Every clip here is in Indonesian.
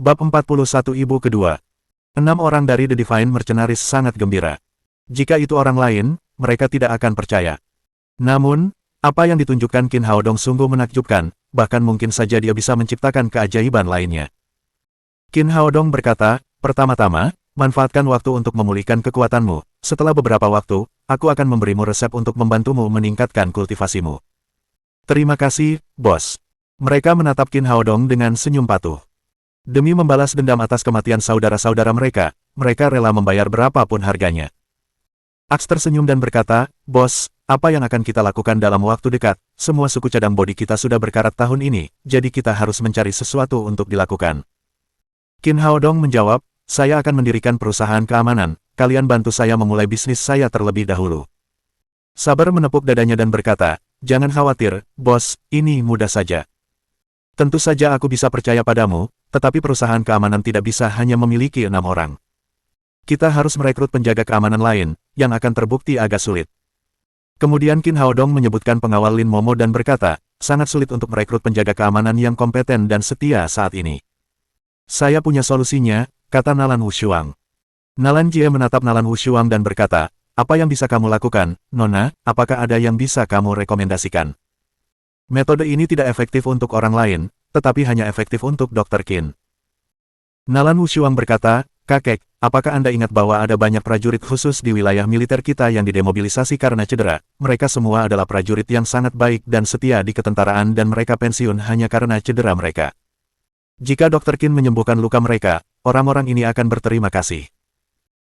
Bab 41 Ibu kedua. 6 orang dari The Divine Mercenaries sangat gembira. Jika itu orang lain, mereka tidak akan percaya. Namun, apa yang ditunjukkan Qin Haodong sungguh menakjubkan, bahkan mungkin saja dia bisa menciptakan keajaiban lainnya. Qin Haodong berkata, pertama-tama, manfaatkan waktu untuk memulihkan kekuatanmu. Setelah beberapa waktu, aku akan memberimu resep untuk membantumu meningkatkan kultivasimu. Terima kasih, bos. Mereka menatap Qin Haodong dengan senyum patuh. Demi membalas dendam atas kematian saudara-saudara mereka, mereka rela membayar berapapun harganya. Axe tersenyum dan berkata, bos, apa yang akan kita lakukan dalam waktu dekat? Semua suku cadang bodi kita sudah berkarat tahun ini, jadi kita harus mencari sesuatu untuk dilakukan. Qin Haodong menjawab, saya akan mendirikan perusahaan keamanan, kalian bantu saya memulai bisnis saya terlebih dahulu. Saber menepuk dadanya dan berkata, jangan khawatir, bos, ini mudah saja. Tentu saja aku bisa percaya padamu, tetapi perusahaan keamanan tidak bisa hanya memiliki 6 orang. Kita harus merekrut penjaga keamanan lain, yang akan terbukti agak sulit. Kemudian Qin Haodong menyebutkan pengawal Lin Momo dan berkata, sangat sulit untuk merekrut penjaga keamanan yang kompeten dan setia saat ini. Saya punya solusinya, kata Nalan Wushuang. Nalan Jie menatap Nalan Wushuang dan berkata, apa yang bisa kamu lakukan, Nona, apakah ada yang bisa kamu rekomendasikan? Metode ini tidak efektif untuk orang lain, tetapi hanya efektif untuk Dr. Qin. Nalan Wushuang berkata, kakek, apakah Anda ingat bahwa ada banyak prajurit khusus di wilayah militer kita yang didemobilisasi karena cedera? Mereka semua adalah prajurit yang sangat baik dan setia di ketentaraan dan mereka pensiun hanya karena cedera mereka. Jika Dr. Qin menyembuhkan luka mereka, orang-orang ini akan berterima kasih.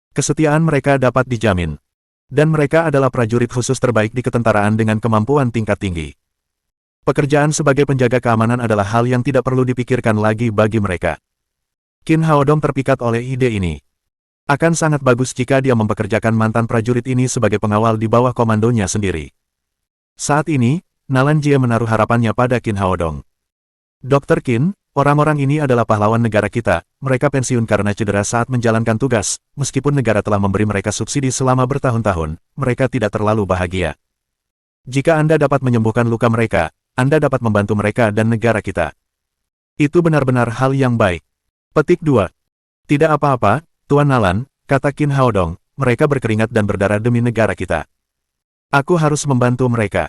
Kesetiaan mereka dapat dijamin. Dan mereka adalah prajurit khusus terbaik di ketentaraan dengan kemampuan tingkat tinggi. Pekerjaan sebagai penjaga keamanan adalah hal yang tidak perlu dipikirkan lagi bagi mereka. Qin Haodong terpikat oleh ide ini. Akan sangat bagus jika dia mempekerjakan mantan prajurit ini sebagai pengawal di bawah komandonya sendiri. Saat ini, Nalan Jie menaruh harapannya pada Qin Haodong. Dr. Qin, orang-orang ini adalah pahlawan negara kita, mereka pensiun karena cedera saat menjalankan tugas, meskipun negara telah memberi mereka subsidi selama bertahun-tahun, mereka tidak terlalu bahagia. Jika Anda dapat menyembuhkan luka mereka, Anda dapat membantu mereka dan negara kita. Itu benar-benar hal yang baik. Petik 2. Tidak apa-apa, Tuan Nalan, kata Qin Haodong, mereka berkeringat dan berdarah demi negara kita. Aku harus membantu mereka.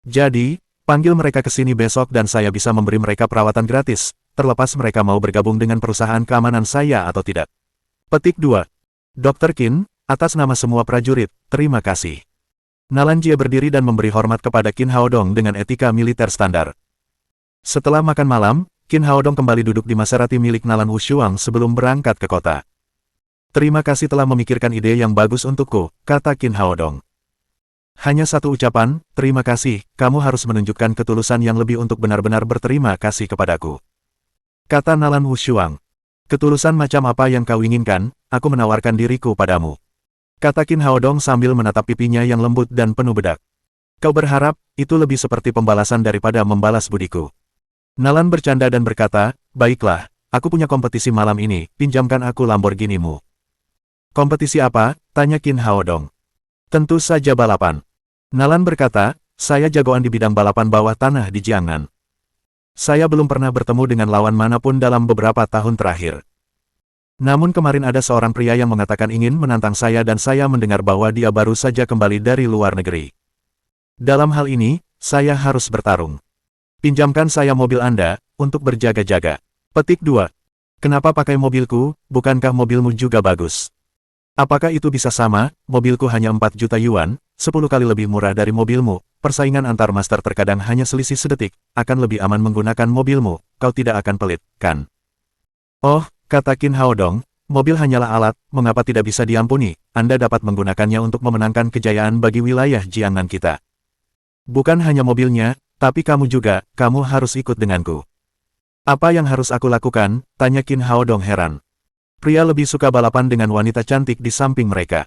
Jadi, panggil mereka ke sini besok dan saya bisa memberi mereka perawatan gratis, terlepas mereka mau bergabung dengan perusahaan keamanan saya atau tidak. Petik 2. Dr. Qin, atas nama semua prajurit, terima kasih. Nalan Jie berdiri dan memberi hormat kepada Qin Haodong dengan etika militer standar. Setelah makan malam, Qin Haodong kembali duduk di Maserati milik Nalan Wushuang sebelum berangkat ke kota. Terima kasih telah memikirkan ide yang bagus untukku, kata Qin Haodong. Hanya satu ucapan, terima kasih, kamu harus menunjukkan ketulusan yang lebih untuk benar-benar berterima kasih kepadaku. Kata Nalan Wushuang. Ketulusan macam apa yang kau inginkan, aku menawarkan diriku padamu. Kata Qin Haodong sambil menatap pipinya yang lembut dan penuh bedak. Kau berharap, itu lebih seperti pembalasan daripada membalas budiku. Nalan bercanda dan berkata, baiklah, aku punya kompetisi malam ini, pinjamkan aku Lamborghini-mu. Kompetisi apa? Tanya Qin Haodong. Tentu saja balapan. Nalan berkata, saya jagoan di bidang balapan bawah tanah di Jiangnan. Saya belum pernah bertemu dengan lawan manapun dalam beberapa tahun terakhir. Namun kemarin ada seorang pria yang mengatakan ingin menantang saya dan saya mendengar bahwa dia baru saja kembali dari luar negeri. Dalam hal ini, saya harus bertarung. Pinjamkan saya mobil Anda, untuk berjaga-jaga. Petik 2. Kenapa pakai mobilku, bukankah mobilmu juga bagus? Apakah itu bisa sama, mobilku hanya 4 juta yuan, 10 kali lebih murah dari mobilmu, persaingan antar master terkadang hanya selisih sedetik, akan lebih aman menggunakan mobilmu, kau tidak akan pelit, kan? Oh, kata Qin Haodong, mobil hanyalah alat, mengapa tidak bisa diampuni, Anda dapat menggunakannya untuk memenangkan kejayaan bagi wilayah Jiangnan kita. Bukan hanya mobilnya, tapi kamu juga, kamu harus ikut denganku. Apa yang harus aku lakukan? Tanya Qin Haodong heran. Pria lebih suka balapan dengan wanita cantik di samping mereka.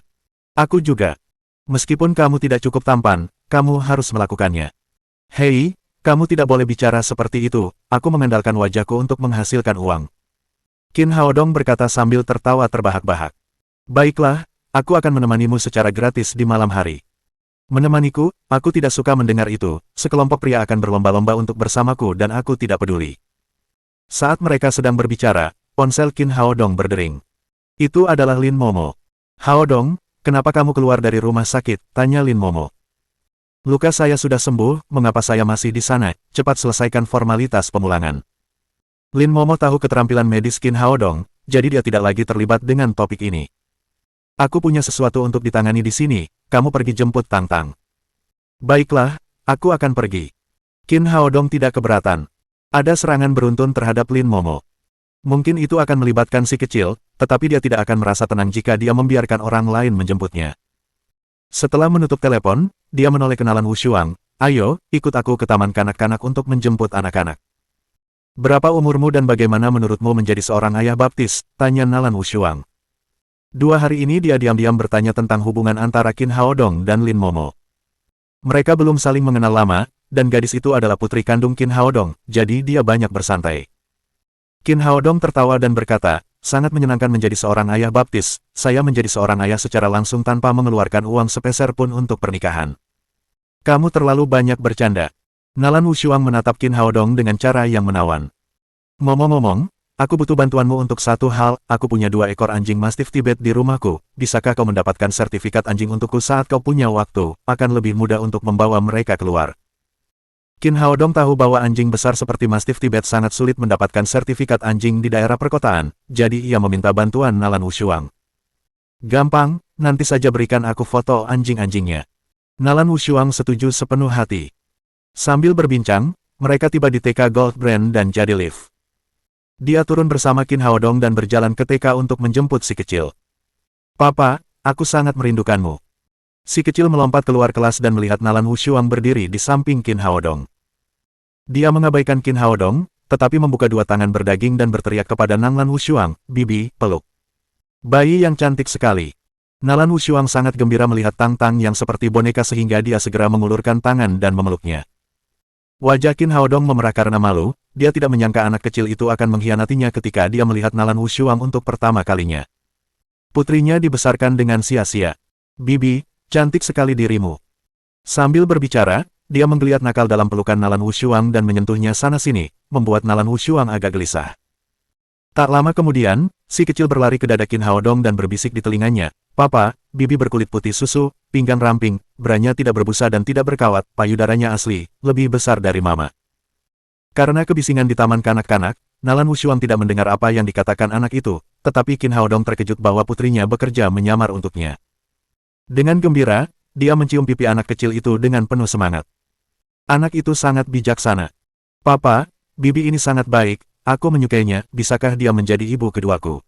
Aku juga. Meskipun kamu tidak cukup tampan, kamu harus melakukannya. Hei, kamu tidak boleh bicara seperti itu, aku mengandalkan wajahku untuk menghasilkan uang. Qin Haodong berkata sambil tertawa terbahak-bahak. Baiklah, aku akan menemanimu secara gratis di malam hari. Menemaniku, aku tidak suka mendengar itu, sekelompok pria akan berlomba-lomba untuk bersamaku dan aku tidak peduli. Saat mereka sedang berbicara, Ponsel Qin Haodong berdering. Itu adalah Lin Momo. Haodong, kenapa kamu keluar dari rumah sakit? Tanya Lin Momo. Luka saya sudah sembuh, mengapa saya masih di sana? Cepat selesaikan formalitas pemulangan. Lin Momo tahu keterampilan medis Qin Haodong, jadi dia tidak lagi terlibat dengan topik ini. Aku punya sesuatu untuk ditangani di sini, kamu pergi jemput Tang Tang. Baiklah, aku akan pergi. Qin Haodong tidak keberatan. Ada serangan beruntun terhadap Lin Momo. Mungkin itu akan melibatkan si kecil, tetapi dia tidak akan merasa tenang jika dia membiarkan orang lain menjemputnya. Setelah menutup telepon, dia menoleh ke Nalan Wushuang. Ayo, ikut aku ke taman kanak-kanak untuk menjemput anak-anak. Berapa umurmu dan bagaimana menurutmu menjadi seorang ayah baptis? Tanya Nalan Wushuang. 2 hari ini dia diam-diam bertanya tentang hubungan antara Qin Haodong dan Lin Momo. Mereka belum saling mengenal lama, dan gadis itu adalah putri kandung Qin Haodong, jadi dia banyak bersantai. Qin Haodong tertawa dan berkata, sangat menyenangkan menjadi seorang ayah baptis, saya menjadi seorang ayah secara langsung tanpa mengeluarkan uang sepeser pun untuk pernikahan. Kamu terlalu banyak bercanda. Nalan Wushuang menatap Qin Haodong dengan cara yang menawan. Ngomong-ngomong, aku butuh bantuanmu untuk satu hal, aku punya 2 ekor anjing Mastiff Tibet di rumahku, bisakah kau mendapatkan sertifikat anjing untukku saat kau punya waktu, akan lebih mudah untuk membawa mereka keluar. Qin Haodong tahu bahwa anjing besar seperti Mastiff Tibet sangat sulit mendapatkan sertifikat anjing di daerah perkotaan, jadi ia meminta bantuan Nalan Wushuang. Gampang, nanti saja berikan aku foto anjing-anjingnya. Nalan Wushuang setuju sepenuh hati. Sambil berbincang, mereka tiba di TK Gold Brand dan jadi lift. Dia turun bersama Qin Haodong dan berjalan ke TK untuk menjemput si kecil. Papa, aku sangat merindukanmu. Si kecil melompat keluar kelas dan melihat Nalan Wushuang berdiri di samping Qin Haodong. Dia mengabaikan Qin Haodong, tetapi membuka 2 tangan berdaging dan berteriak kepada Nalan Wushuang, Bibi, peluk. Bayi yang cantik sekali. Nalan Wushuang sangat gembira melihat Tang Tang yang seperti boneka sehingga dia segera mengulurkan tangan dan memeluknya. Wajah Qin Haodong memerah karena malu, dia tidak menyangka anak kecil itu akan mengkhianatinya ketika dia melihat Nalan Wushuang untuk pertama kalinya. Putrinya dibesarkan dengan sia-sia. Bibi, cantik sekali dirimu. Sambil berbicara, dia menggeliat nakal dalam pelukan Nalan Wushuang dan menyentuhnya sana-sini, membuat Nalan Wushuang agak gelisah. Tak lama kemudian, si kecil berlari ke dada Qin Haodong dan berbisik di telinganya, Papa, Bibi berkulit putih susu, pinggang ramping, beranya tidak berbusa dan tidak berkawat, payudaranya asli, lebih besar dari Mama. Karena kebisingan di taman kanak-kanak, Nalan Wushuang tidak mendengar apa yang dikatakan anak itu, tetapi Qin Haodong terkejut bahwa putrinya bekerja menyamar untuknya. Dengan gembira, dia mencium pipi anak kecil itu dengan penuh semangat. Anak itu sangat bijaksana. Papa, Bibi ini sangat baik, aku menyukainya, bisakah dia menjadi ibu keduaku?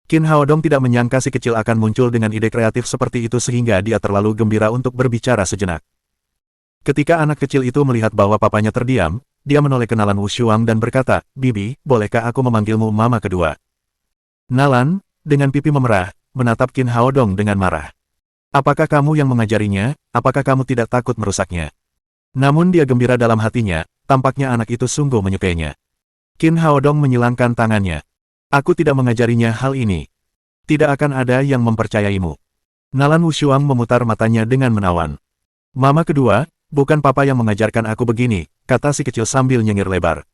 Qin Haodong tidak menyangka si kecil akan muncul dengan ide kreatif seperti itu sehingga dia terlalu gembira untuk berbicara sejenak. Ketika anak kecil itu melihat bahwa papanya terdiam, dia menoleh ke Nalan Wushuang dan berkata, Bibi, bolehkah aku memanggilmu Mama kedua? Nalan, dengan pipi memerah, menatap Qin Haodong dengan marah. Apakah kamu yang mengajarinya? Apakah kamu tidak takut merusaknya? Namun dia gembira dalam hatinya, tampaknya anak itu sungguh menyukainya. Qin Haodong menyilangkan tangannya. Aku tidak mengajarinya hal ini. Tidak akan ada yang mempercayaimu. Nalan Wushuang memutar matanya dengan menawan. Mama kedua, bukan papa yang mengajarkan aku begini, kata si kecil sambil nyengir lebar.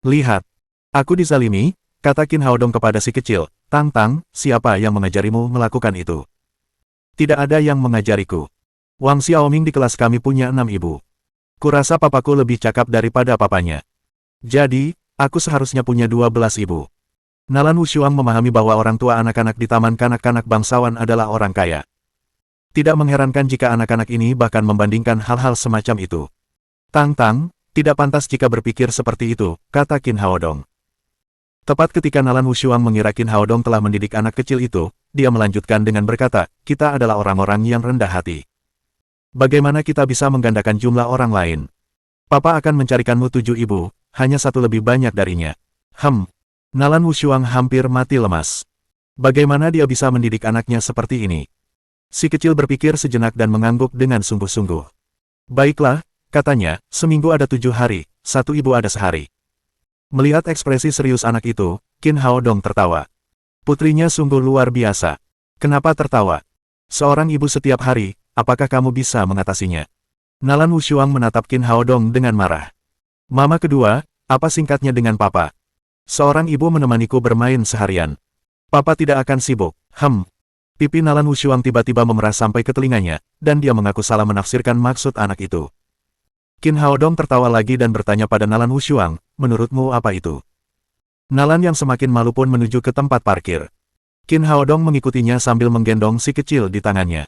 Lihat. Aku dizalimi, kata Qin Haodong kepada si kecil. Tang Tang, siapa yang mengajarimu melakukan itu? Tidak ada yang mengajariku. Wang Xiaoming di kelas kami punya 6 ibu. Kurasa papaku lebih cakap daripada papanya. Jadi, aku seharusnya punya 12 ibu. Nalan Wushuang memahami bahwa orang tua anak-anak di taman kanak-kanak bangsawan adalah orang kaya. Tidak mengherankan jika anak-anak ini bahkan membandingkan hal-hal semacam itu. Tang Tang, tidak pantas jika berpikir seperti itu, kata Qin Haodong. Tepat ketika Nalan Wushuang mengira Qin Haodong telah mendidik anak kecil itu, dia melanjutkan dengan berkata, kita adalah orang-orang yang rendah hati. Bagaimana kita bisa menggandakan jumlah orang lain? Papa akan mencarikanmu 7 ibu, hanya 1 lebih banyak darinya. Nalan Wushuang hampir mati lemas. Bagaimana dia bisa mendidik anaknya seperti ini? Si kecil berpikir sejenak dan mengangguk dengan sungguh-sungguh. Baiklah, katanya, seminggu ada 7 hari, 1 ibu ada sehari. Melihat ekspresi serius anak itu, Qin Haodong tertawa. Putrinya sungguh luar biasa. Kenapa tertawa? Seorang ibu setiap hari, apakah kamu bisa mengatasinya? Nalan Wushuang menatap Qin Haodong dengan marah. Mama kedua, apa singkatnya dengan papa? Seorang ibu menemaniku bermain seharian. Papa tidak akan sibuk. Pipi Nalan Wushuang tiba-tiba memerah sampai ke telinganya, dan dia mengaku salah menafsirkan maksud anak itu. Qin Haodong tertawa lagi dan bertanya pada Nalan Wushuang, menurutmu apa itu? Nalan yang semakin malu pun menuju ke tempat parkir. Qin Haodong mengikutinya sambil menggendong si kecil di tangannya.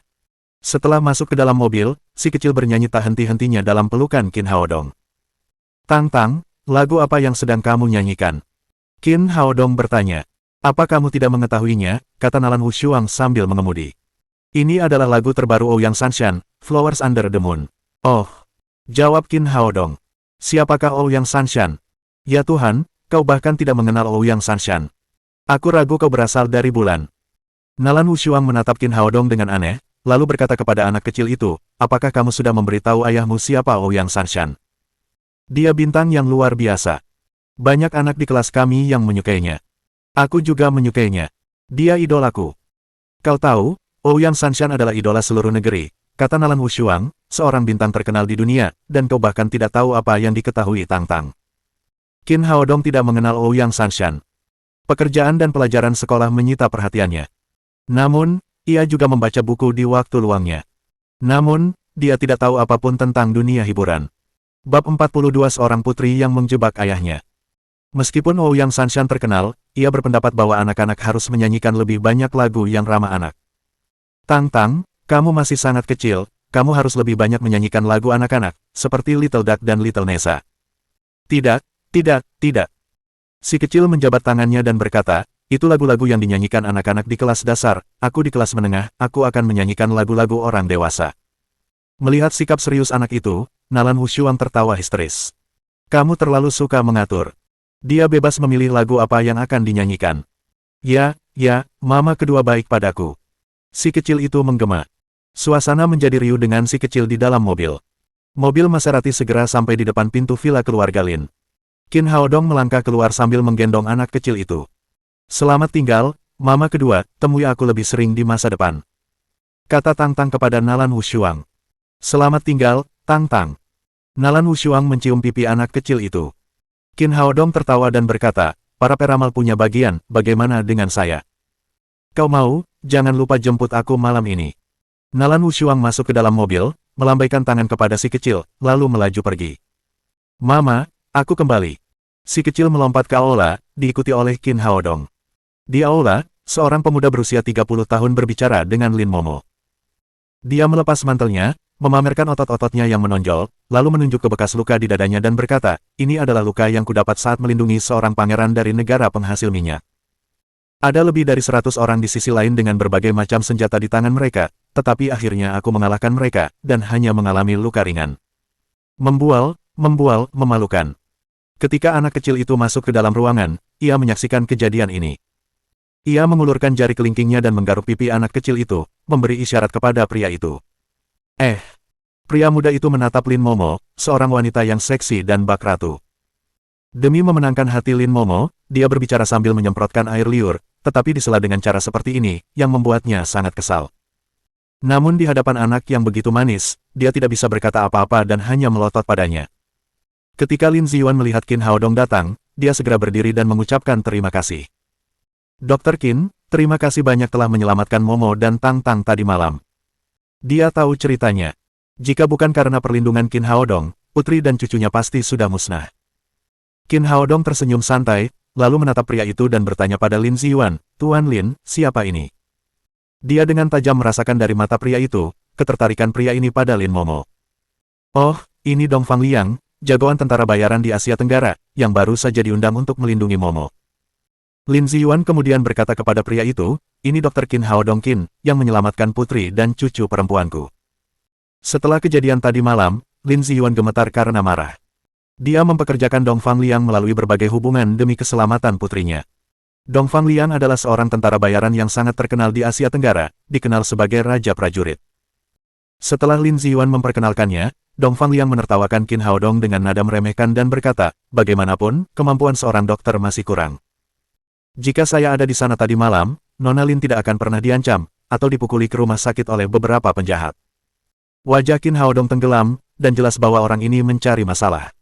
Setelah masuk ke dalam mobil, si kecil bernyanyi tak henti-hentinya dalam pelukan Qin Haodong. Tang Tang, lagu apa yang sedang kamu nyanyikan? Qin Haodong bertanya. Apa kamu tidak mengetahuinya, kata Nalan Wushuang sambil mengemudi. Ini adalah lagu terbaru Ouyang Sanshan, Flowers Under the Moon. Oh, jawab Qin Haodong. Siapakah Ouyang Sanshan? Ya Tuhan, kau bahkan tidak mengenal Ouyang Sanshan. Aku ragu kau berasal dari bulan. Nalan Wushuang menatap Qin Haodong dengan aneh, lalu berkata kepada anak kecil itu, apakah kamu sudah memberitahu ayahmu siapa Ouyang Sanshan? Dia bintang yang luar biasa. Banyak anak di kelas kami yang menyukainya. Aku juga menyukainya. Dia idolaku. Kau tahu, Ouyang Sanshan adalah idola seluruh negeri, kata Nalan Wushuang, seorang bintang terkenal di dunia, dan kau bahkan tidak tahu apa yang diketahui Tang Tang. Qin Haodong tidak mengenal Ouyang Sanshan. Pekerjaan dan pelajaran sekolah menyita perhatiannya. Namun, ia juga membaca buku di waktu luangnya. Namun, dia tidak tahu apapun tentang dunia hiburan. Bab 42 Seorang putri yang menjebak ayahnya. Meskipun Ouyang Sanshan terkenal, ia berpendapat bahwa anak-anak harus menyanyikan lebih banyak lagu yang ramah anak. Tang Tang, kamu masih sangat kecil, kamu harus lebih banyak menyanyikan lagu anak-anak, seperti Little Duck dan Little Nessa. Tidak, tidak, tidak. Si kecil menjabat tangannya dan berkata, itu lagu-lagu yang dinyanyikan anak-anak di kelas dasar, aku di kelas menengah, aku akan menyanyikan lagu-lagu orang dewasa. Melihat sikap serius anak itu, Nalan Wushuang tertawa histeris. Kamu terlalu suka mengatur. Dia bebas memilih lagu apa yang akan dinyanyikan. Ya, mama kedua baik padaku. Si kecil itu menggema. Suasana menjadi riuh dengan si kecil di dalam mobil. Mobil Maserati segera sampai di depan pintu villa keluarga Lin. Qin Haodong melangkah keluar sambil menggendong anak kecil itu. Selamat tinggal, mama kedua, temui aku lebih sering di masa depan. Kata Tang Tang kepada Nalan Wushuang. Selamat tinggal, Tang Tang. Nalan Wushuang mencium pipi anak kecil itu. Qin Haodong tertawa dan berkata, para peramal punya bagian, bagaimana dengan saya? Kau mau, jangan lupa jemput aku malam ini. Nalan Wushuang masuk ke dalam mobil, melambaikan tangan kepada si kecil, lalu melaju pergi. Mama, aku kembali. Si kecil melompat ke aula, diikuti oleh Qin Haodong. Di aula, seorang pemuda berusia 30 tahun berbicara dengan Lin Momo. Dia melepas mantelnya, memamerkan otot-ototnya yang menonjol, lalu menunjuk ke bekas luka di dadanya dan berkata, ini adalah luka yang kudapat saat melindungi seorang pangeran dari negara penghasil minyak. Ada lebih dari 100 orang di sisi lain dengan berbagai macam senjata di tangan mereka, tetapi akhirnya aku mengalahkan mereka, dan hanya mengalami luka ringan. Membual, memalukan. Ketika anak kecil itu masuk ke dalam ruangan, ia menyaksikan kejadian ini. Ia mengulurkan jari kelingkingnya dan menggaruk pipi anak kecil itu, memberi isyarat kepada pria itu. Pria muda itu menatap Lin Momo, seorang wanita yang seksi dan bak ratu. Demi memenangkan hati Lin Momo, dia berbicara sambil menyemprotkan air liur, tetapi disela dengan cara seperti ini, yang membuatnya sangat kesal. Namun di hadapan anak yang begitu manis, dia tidak bisa berkata apa-apa dan hanya melotot padanya. Ketika Lin Ziyuan melihat Qin Haodong datang, dia segera berdiri dan mengucapkan terima kasih. Dr. Qin, terima kasih banyak telah menyelamatkan Momo dan Tang Tang tadi malam. Dia tahu ceritanya. Jika bukan karena perlindungan Qin Haodong, putri dan cucunya pasti sudah musnah. Qin Haodong tersenyum santai, lalu menatap pria itu dan bertanya pada Lin Ziyuan, Tuan Lin, siapa ini? Dia dengan tajam merasakan dari mata pria itu, ketertarikan pria ini pada Lin Momo. Oh, ini Dongfang Liang, jagoan tentara bayaran di Asia Tenggara, yang baru saja diundang untuk melindungi Momo. Lin Ziyuan kemudian berkata kepada pria itu, ini Dr. Qin Haodong Qin, yang menyelamatkan putri dan cucu perempuanku. Setelah kejadian tadi malam, Lin Ziyuan gemetar karena marah. Dia mempekerjakan Dongfang Liang melalui berbagai hubungan demi keselamatan putrinya. Dongfang Liang adalah seorang tentara bayaran yang sangat terkenal di Asia Tenggara, dikenal sebagai Raja Prajurit. Setelah Lin Ziyuan memperkenalkannya, Dongfang Liang menertawakan Qin Haodong dengan nada meremehkan dan berkata, bagaimanapun, kemampuan seorang dokter masih kurang. Jika saya ada di sana tadi malam, Nona Lin tidak akan pernah diancam, atau dipukuli ke rumah sakit oleh beberapa penjahat. Wajah Qin Haodong tenggelam, dan jelas bahwa orang ini mencari masalah.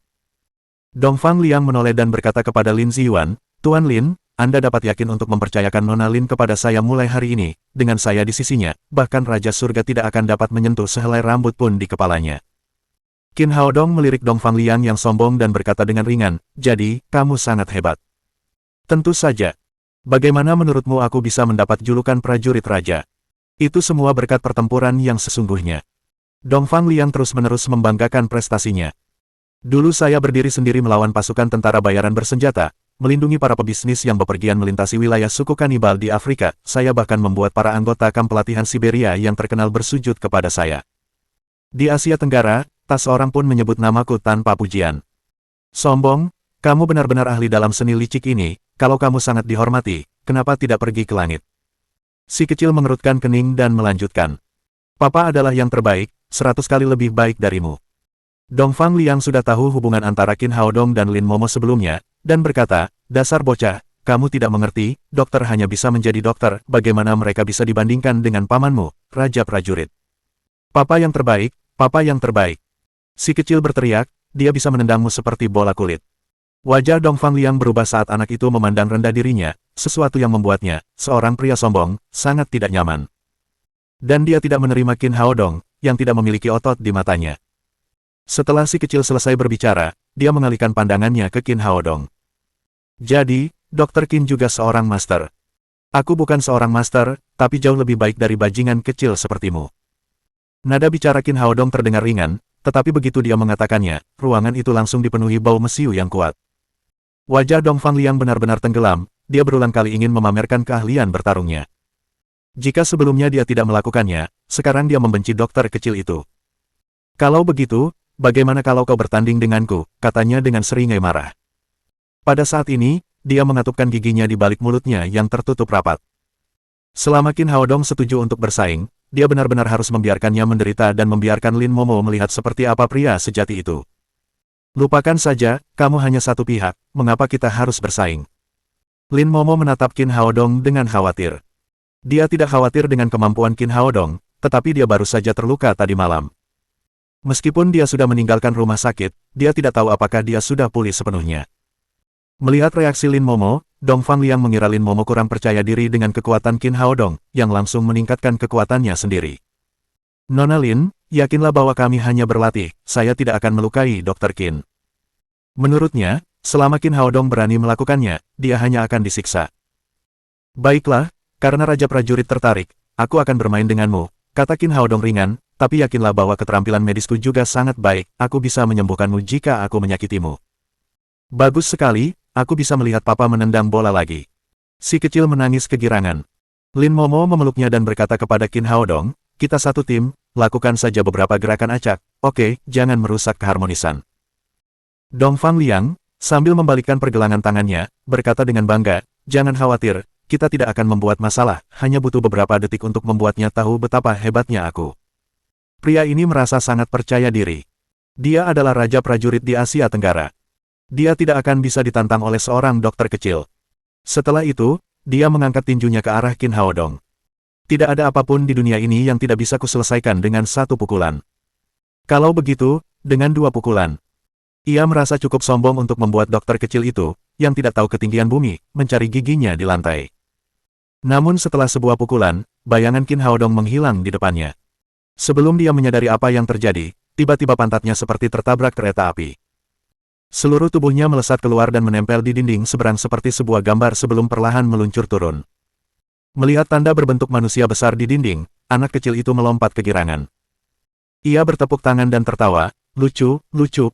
Dongfang Liang menoleh dan berkata kepada Lin Ziyuan, Tuan Lin, Anda dapat yakin untuk mempercayakan Nona Lin kepada saya mulai hari ini, dengan saya di sisinya, bahkan Raja Surga tidak akan dapat menyentuh sehelai rambut pun di kepalanya. Qin Haodong melirik Dong Fangliang yang sombong dan berkata dengan ringan, jadi, kamu sangat hebat. Tentu saja. Bagaimana menurutmu aku bisa mendapat julukan prajurit raja? Itu semua berkat pertempuran yang sesungguhnya. Dong Fangliang terus-menerus membanggakan prestasinya. Dulu saya berdiri sendiri melawan pasukan tentara bayaran bersenjata, melindungi para pebisnis yang bepergian melintasi wilayah suku kanibal di Afrika, saya bahkan membuat para anggota kamp pelatihan Siberia yang terkenal bersujud kepada saya. Di Asia Tenggara, tak seorang pun menyebut namaku tanpa pujian. Sombong, kamu benar-benar ahli dalam seni licik ini, kalau kamu sangat dihormati, kenapa tidak pergi ke langit? Si kecil mengerutkan kening dan melanjutkan. Papa adalah yang terbaik, 100 kali lebih baik darimu. Dong Fangliang sudah tahu hubungan antara Qin Haodong dan Lin Momo sebelumnya, dan berkata, dasar bocah, kamu tidak mengerti, dokter hanya bisa menjadi dokter, bagaimana mereka bisa dibandingkan dengan pamanmu, Raja Prajurit. Papa yang terbaik, papa yang terbaik. Si kecil berteriak, dia bisa menendangmu seperti bola kulit. Wajah Dong Fangliang berubah saat anak itu memandang rendah dirinya, sesuatu yang membuatnya, seorang pria sombong, sangat tidak nyaman. Dan dia tidak menerima Qin Haodong, yang tidak memiliki otot di matanya. Setelah si kecil selesai berbicara, dia mengalihkan pandangannya ke Qin Haodong. Jadi, Dr. Qin juga seorang master. Aku bukan seorang master, tapi jauh lebih baik dari bajingan kecil sepertimu. Nada bicara Qin Haodong terdengar ringan, tetapi begitu dia mengatakannya, ruangan itu langsung dipenuhi bau mesiu yang kuat. Wajah Dong Fangliang benar-benar tenggelam, dia berulang kali ingin memamerkan keahlian bertarungnya. Jika sebelumnya dia tidak melakukannya, sekarang dia membenci dokter kecil itu. Kalau begitu, bagaimana kalau kau bertanding denganku, katanya dengan seringai marah. Pada saat ini, dia mengatupkan giginya di balik mulutnya yang tertutup rapat. Selama Qin Haodong setuju untuk bersaing, dia benar-benar harus membiarkannya menderita dan membiarkan Lin Momo melihat seperti apa pria sejati itu. Lupakan saja, kamu hanya satu pihak, mengapa kita harus bersaing? Lin Momo menatap Qin Haodong dengan khawatir. Dia tidak khawatir dengan kemampuan Qin Haodong, tetapi dia baru saja terluka tadi malam. Meskipun dia sudah meninggalkan rumah sakit, dia tidak tahu apakah dia sudah pulih sepenuhnya. Melihat reaksi Lin Momo, Dong Fangliang mengira Lin Momo kurang percaya diri dengan kekuatan Qin Haodong, yang langsung meningkatkan kekuatannya sendiri. Nona Lin, yakinlah bahwa kami hanya berlatih, saya tidak akan melukai Dr. Qin. Menurutnya, selama Qin Haodong berani melakukannya, dia hanya akan disiksa. Baiklah, karena Raja Prajurit tertarik, aku akan bermain denganmu, kata Qin Haodong ringan, tapi yakinlah bahwa keterampilan medisku juga sangat baik, aku bisa menyembuhkanmu jika aku menyakitimu. Bagus sekali, aku bisa melihat papa menendang bola lagi. Si kecil menangis kegirangan. Lin Momo memeluknya dan berkata kepada Qin Haodong, kita satu tim, lakukan saja beberapa gerakan acak, oke, jangan merusak keharmonisan. Dong Fangliang, sambil membalikkan pergelangan tangannya, berkata dengan bangga, jangan khawatir, kita tidak akan membuat masalah, hanya butuh beberapa detik untuk membuatnya tahu betapa hebatnya aku. Pria ini merasa sangat percaya diri. Dia adalah Raja Prajurit di Asia Tenggara. Dia tidak akan bisa ditantang oleh seorang dokter kecil. Setelah itu, dia mengangkat tinjunya ke arah Qin Haodong. Tidak ada apapun di dunia ini yang tidak bisa kuselesaikan dengan satu pukulan. Kalau begitu, dengan dua pukulan. Ia merasa cukup sombong untuk membuat dokter kecil itu, yang tidak tahu ketinggian bumi, mencari giginya di lantai. Namun setelah sebuah pukulan, bayangan Qin Haodong menghilang di depannya. Sebelum dia menyadari apa yang terjadi, tiba-tiba pantatnya seperti tertabrak kereta api. Seluruh tubuhnya melesat keluar dan menempel di dinding seberang seperti sebuah gambar sebelum perlahan meluncur turun. Melihat tanda berbentuk manusia besar di dinding, anak kecil itu melompat kegirangan. Ia bertepuk tangan dan tertawa, lucu,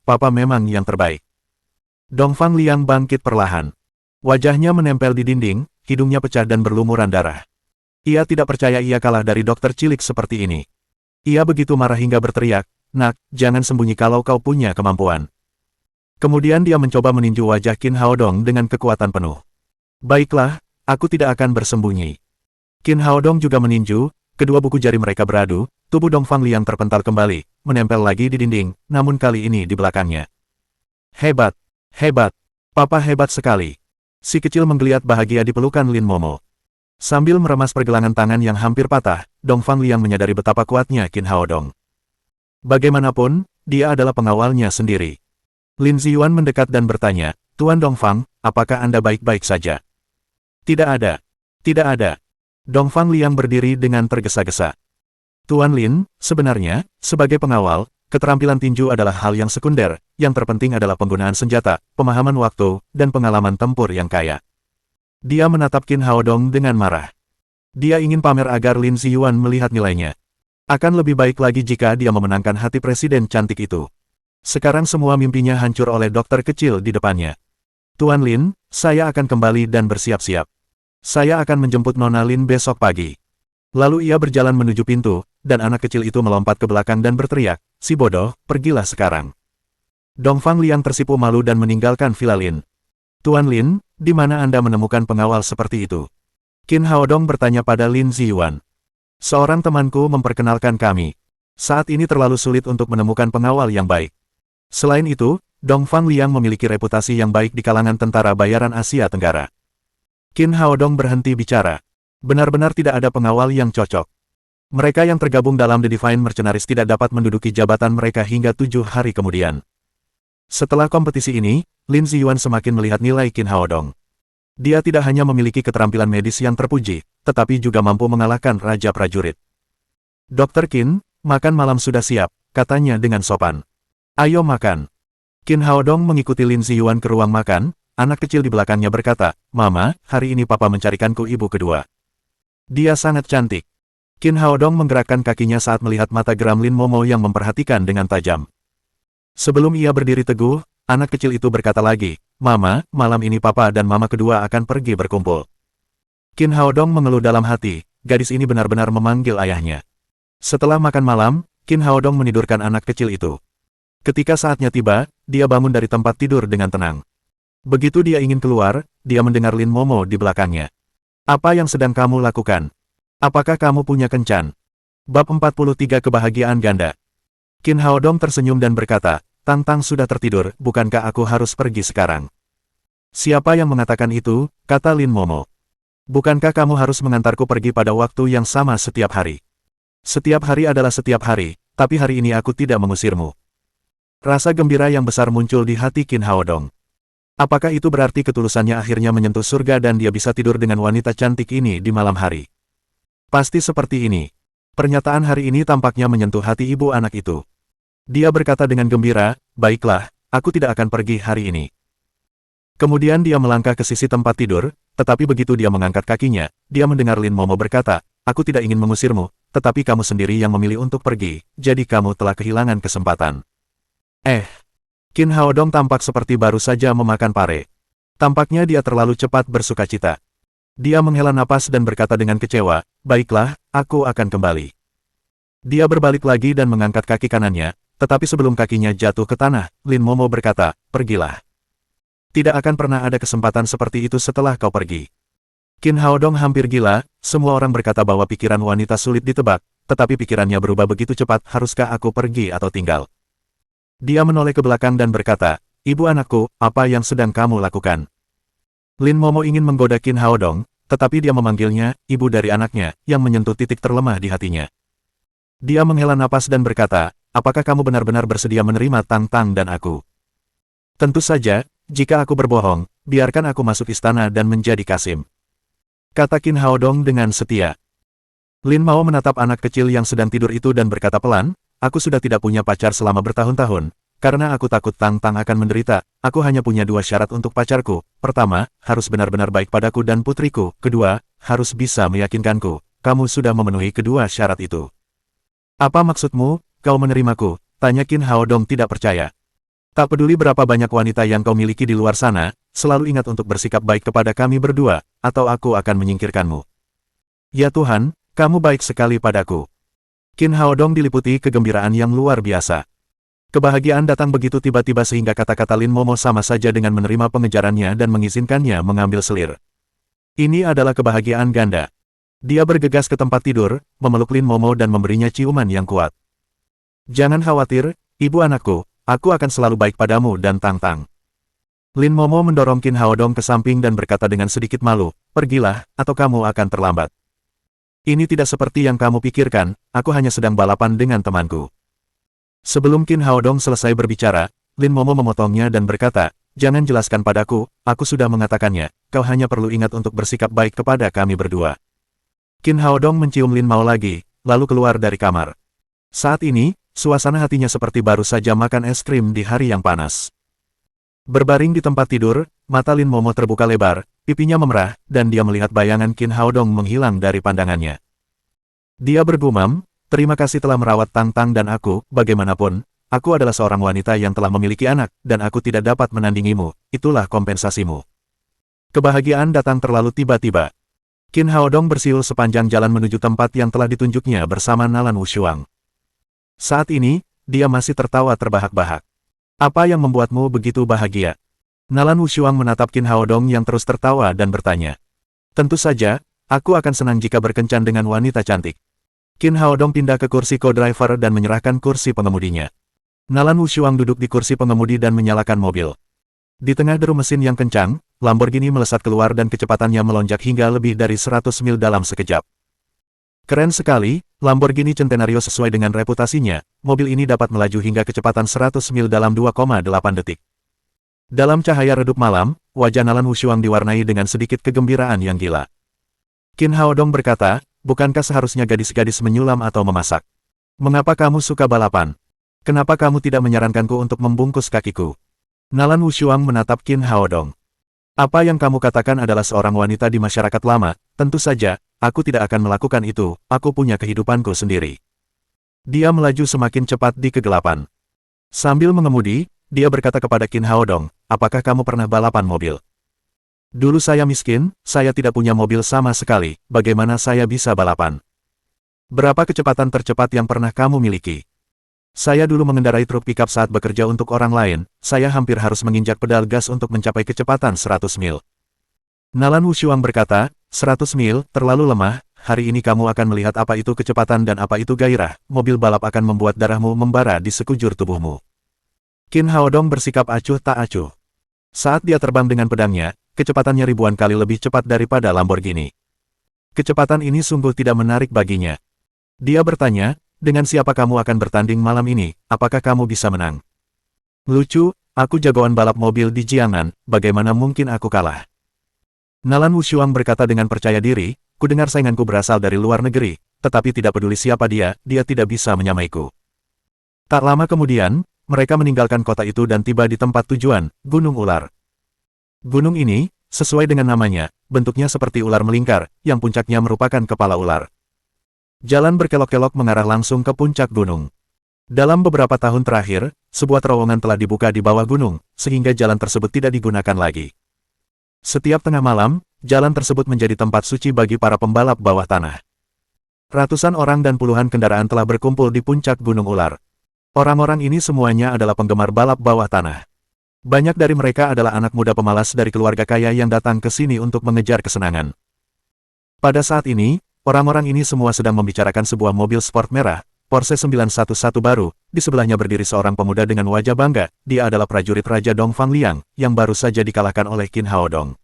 papa memang yang terbaik. Dong Fangliang bangkit perlahan. Wajahnya menempel di dinding, hidungnya pecah dan berlumuran darah. Ia tidak percaya ia kalah dari dokter cilik seperti ini. Ia begitu marah hingga berteriak, nak, jangan sembunyi kalau kau punya kemampuan. Kemudian dia mencoba meninju wajah Qin Haodong dengan kekuatan penuh. Baiklah, aku tidak akan bersembunyi. Qin Haodong juga meninju, kedua buku jari mereka beradu, tubuh Dong Fangliang terpental kembali, menempel lagi di dinding, namun kali ini di belakangnya. Hebat, hebat, papa hebat sekali. Si kecil menggeliat bahagia di pelukan Lin Momo. Sambil meremas pergelangan tangan yang hampir patah, Dong Fangliang menyadari betapa kuatnya Qin Haodong. Bagaimanapun, dia adalah pengawalnya sendiri. Lin Ziyuan mendekat dan bertanya, Tuan Dongfang, apakah Anda baik-baik saja? Tidak ada. Tidak ada. Dongfang Liang berdiri dengan tergesa-gesa. Tuan Lin, sebenarnya, sebagai pengawal, keterampilan tinju adalah hal yang sekunder, yang terpenting adalah penggunaan senjata, pemahaman waktu, dan pengalaman tempur yang kaya. Dia menatap Qin Haodong dengan marah. Dia ingin pamer agar Lin Ziyuan melihat nilainya. Akan lebih baik lagi jika dia memenangkan hati presiden cantik itu. Sekarang semua mimpinya hancur oleh dokter kecil di depannya. Tuan Lin, saya akan kembali dan bersiap-siap. Saya akan menjemput Nona Lin besok pagi. Lalu ia berjalan menuju pintu, dan anak kecil itu melompat ke belakang dan berteriak, si bodoh, pergilah sekarang. Dongfang Liang tersipu malu dan meninggalkan Villa Lin. Tuan Lin, di mana Anda menemukan pengawal seperti itu? Qin Haodong bertanya pada Lin Ziyuan. Seorang temanku memperkenalkan kami. Saat ini terlalu sulit untuk menemukan pengawal yang baik. Selain itu, Dongfang Liang memiliki reputasi yang baik di kalangan tentara bayaran Asia Tenggara. Qin Haodong berhenti bicara. Benar-benar tidak ada pengawal yang cocok. Mereka yang tergabung dalam The Divine Mercenaries tidak dapat menduduki jabatan mereka hingga 7 hari kemudian. Setelah kompetisi ini, Lin Ziyuan semakin melihat nilai Qin Haodong. Dia tidak hanya memiliki keterampilan medis yang terpuji, tetapi juga mampu mengalahkan Raja Prajurit. Dr. Qin, makan malam sudah siap, katanya dengan sopan. Ayo makan. Qin Haodong mengikuti Lin Ziyuan ke ruang makan, anak kecil di belakangnya berkata, Mama, hari ini Papa mencarikanku ibu kedua. Dia sangat cantik. Qin Haodong menggerakkan kakinya saat melihat mata geram Lin Momo yang memperhatikan dengan tajam. Sebelum ia berdiri teguh, anak kecil itu berkata lagi, Mama, malam ini Papa dan Mama kedua akan pergi berkumpul. Qin Haodong mengeluh dalam hati, gadis ini benar-benar memanggil ayahnya. Setelah makan malam, Qin Haodong menidurkan anak kecil itu. Ketika saatnya tiba, dia bangun dari tempat tidur dengan tenang. Begitu dia ingin keluar, dia mendengar Lin Momo di belakangnya. Apa yang sedang kamu lakukan? Apakah kamu punya kencan? Bab 43 Kebahagiaan Ganda. Qin Haodong tersenyum dan berkata, Tang-Tang sudah tertidur, bukankah aku harus pergi sekarang? Siapa yang mengatakan itu, kata Lin Momo. Bukankah kamu harus mengantarku pergi pada waktu yang sama setiap hari? Setiap hari adalah setiap hari, tapi hari ini aku tidak mengusirmu. Rasa gembira yang besar muncul di hati Qin Haodong. Apakah itu berarti ketulusannya akhirnya menyentuh surga dan dia bisa tidur dengan wanita cantik ini di malam hari? Pasti seperti ini. Pernyataan hari ini tampaknya menyentuh hati ibu anak itu. Dia berkata dengan gembira, baiklah, aku tidak akan pergi hari ini. Kemudian dia melangkah ke sisi tempat tidur, tetapi begitu dia mengangkat kakinya, dia mendengar Lin Momo berkata, aku tidak ingin mengusirmu, tetapi kamu sendiri yang memilih untuk pergi, jadi kamu telah kehilangan kesempatan. Qin Haodong tampak seperti baru saja memakan pare. Tampaknya dia terlalu cepat bersukacita. Dia menghela napas dan berkata dengan kecewa, baiklah, aku akan kembali. Dia berbalik lagi dan mengangkat kaki kanannya, tetapi sebelum kakinya jatuh ke tanah, Lin Momo berkata, pergilah. Tidak akan pernah ada kesempatan seperti itu setelah kau pergi. Qin Haodong hampir gila, semua orang berkata bahwa pikiran wanita sulit ditebak, tetapi pikirannya berubah begitu cepat, haruskah aku pergi atau tinggal? Dia menoleh ke belakang dan berkata, ibu anakku, apa yang sedang kamu lakukan? Lin Momo ingin menggoda Qin Haodong, tetapi dia memanggilnya, ibu dari anaknya, yang menyentuh titik terlemah di hatinya. Dia menghela napas dan berkata, apakah kamu benar-benar bersedia menerima Tang-Tang dan aku? Tentu saja, jika aku berbohong, biarkan aku masuk istana dan menjadi Kasim. Kata Qin Haodong dengan setia. Lin Mao menatap anak kecil yang sedang tidur itu dan berkata pelan, aku sudah tidak punya pacar selama bertahun-tahun, karena aku takut Tang-Tang akan menderita, aku hanya punya 2 syarat untuk pacarku. Pertama, harus benar-benar baik padaku dan putriku. Kedua, harus bisa meyakinkanku. Kamu sudah memenuhi kedua syarat itu. Apa maksudmu, kau menerimaku? Tanya Qin Haodong tidak percaya. Tak peduli berapa banyak wanita yang kau miliki di luar sana, selalu ingat untuk bersikap baik kepada kami berdua, atau aku akan menyingkirkanmu. Ya Tuhan, kamu baik sekali padaku. Qin Haodong diliputi kegembiraan yang luar biasa. Kebahagiaan datang begitu tiba-tiba sehingga kata-kata Lin Momo sama saja dengan menerima pengejarannya dan mengizinkannya mengambil selir. Ini adalah kebahagiaan ganda. Dia bergegas ke tempat tidur, memeluk Lin Momo dan memberinya ciuman yang kuat. Jangan khawatir, ibu anakku, aku akan selalu baik padamu dan Tang-Tang. Lin Momo mendorong Qin Haodong ke samping dan berkata dengan sedikit malu, pergilah, atau kamu akan terlambat. Ini tidak seperti yang kamu pikirkan, aku hanya sedang balapan dengan temanku. Sebelum Qin Haodong selesai berbicara, Lin Momo memotongnya dan berkata, "Jangan jelaskan padaku, aku sudah mengatakannya, kau hanya perlu ingat untuk bersikap baik kepada kami berdua." Qin Haodong mencium Lin Mao lagi, lalu keluar dari kamar. Saat ini, suasana hatinya seperti baru saja makan es krim di hari yang panas. Berbaring di tempat tidur, mata Lin Momo terbuka lebar, pipinya memerah, dan dia melihat bayangan Qin Haodong menghilang dari pandangannya. Dia bergumam, "Terima kasih telah merawat Tang Tang dan aku, bagaimanapun, aku adalah seorang wanita yang telah memiliki anak, dan aku tidak dapat menandingimu, itulah kompensasimu." Kebahagiaan datang terlalu tiba-tiba. Qin Haodong bersiul sepanjang jalan menuju tempat yang telah ditunjuknya bersama Nalan Wushuang. Saat ini, dia masih tertawa terbahak-bahak. "Apa yang membuatmu begitu bahagia?" Nalan Wushuang menatap Qin Haodong yang terus tertawa dan bertanya. "Tentu saja, aku akan senang jika berkencan dengan wanita cantik." Qin Haodong pindah ke kursi co-driver dan menyerahkan kursi pengemudinya. Nalan Wushuang duduk di kursi pengemudi dan menyalakan mobil. Di tengah deru mesin yang kencang, Lamborghini melesat keluar dan kecepatannya melonjak hingga lebih dari 100 mil dalam sekejap. Keren sekali, Lamborghini Centenario sesuai dengan reputasinya, mobil ini dapat melaju hingga kecepatan 100 mil dalam 2,8 detik. Dalam cahaya redup malam, wajah Nalan Wushuang diwarnai dengan sedikit kegembiraan yang gila. Qin Haodong berkata, "Bukankah seharusnya gadis-gadis menyulam atau memasak? Mengapa kamu suka balapan? Kenapa kamu tidak menyarankanku untuk membungkus kakiku?" Nalan Wushuang menatap Qin Haodong. "Apa yang kamu katakan adalah seorang wanita di masyarakat lama, tentu saja, aku tidak akan melakukan itu, aku punya kehidupanku sendiri." Dia melaju semakin cepat di kegelapan. Sambil mengemudi, dia berkata kepada Qin Haodong, "Apakah kamu pernah balapan mobil?" "Dulu saya miskin, saya tidak punya mobil sama sekali, bagaimana saya bisa balapan?" "Berapa kecepatan tercepat yang pernah kamu miliki?" "Saya dulu mengendarai truk pickup saat bekerja untuk orang lain, saya hampir harus menginjak pedal gas untuk mencapai kecepatan 100 mil. Nalan Wushuang berkata, 100 mil, terlalu lemah, hari ini kamu akan melihat apa itu kecepatan dan apa itu gairah, mobil balap akan membuat darahmu membara di sekujur tubuhmu." Qin Haodong bersikap acuh tak acuh. Saat dia terbang dengan pedangnya, kecepatannya ribuan kali lebih cepat daripada Lamborghini. Kecepatan ini sungguh tidak menarik baginya. Dia bertanya, "Dengan siapa kamu akan bertanding malam ini, apakah kamu bisa menang?" "Lucu, aku jagoan balap mobil di Jiangnan, bagaimana mungkin aku kalah?" Nalan Wushuang berkata dengan percaya diri, "Kudengar sainganku berasal dari luar negeri, tetapi tidak peduli siapa dia tidak bisa menyamaiku." Tak lama kemudian, mereka meninggalkan kota itu dan tiba di tempat tujuan, Gunung Ular. Gunung ini, sesuai dengan namanya, bentuknya seperti ular melingkar, yang puncaknya merupakan kepala ular. Jalan berkelok-kelok mengarah langsung ke puncak gunung. Dalam beberapa tahun terakhir, sebuah terowongan telah dibuka di bawah gunung, sehingga jalan tersebut tidak digunakan lagi. Setiap tengah malam, jalan tersebut menjadi tempat suci bagi para pembalap bawah tanah. Ratusan orang dan puluhan kendaraan telah berkumpul di puncak Gunung Ular. Orang-orang ini semuanya adalah penggemar balap bawah tanah. Banyak dari mereka adalah anak muda pemalas dari keluarga kaya yang datang ke sini untuk mengejar kesenangan. Pada saat ini, orang-orang ini semua sedang membicarakan sebuah mobil sport merah, Porsche 911 baru, di sebelahnya berdiri seorang pemuda dengan wajah bangga, dia adalah prajurit Raja Dongfang Liang, yang baru saja dikalahkan oleh Qin Haodong.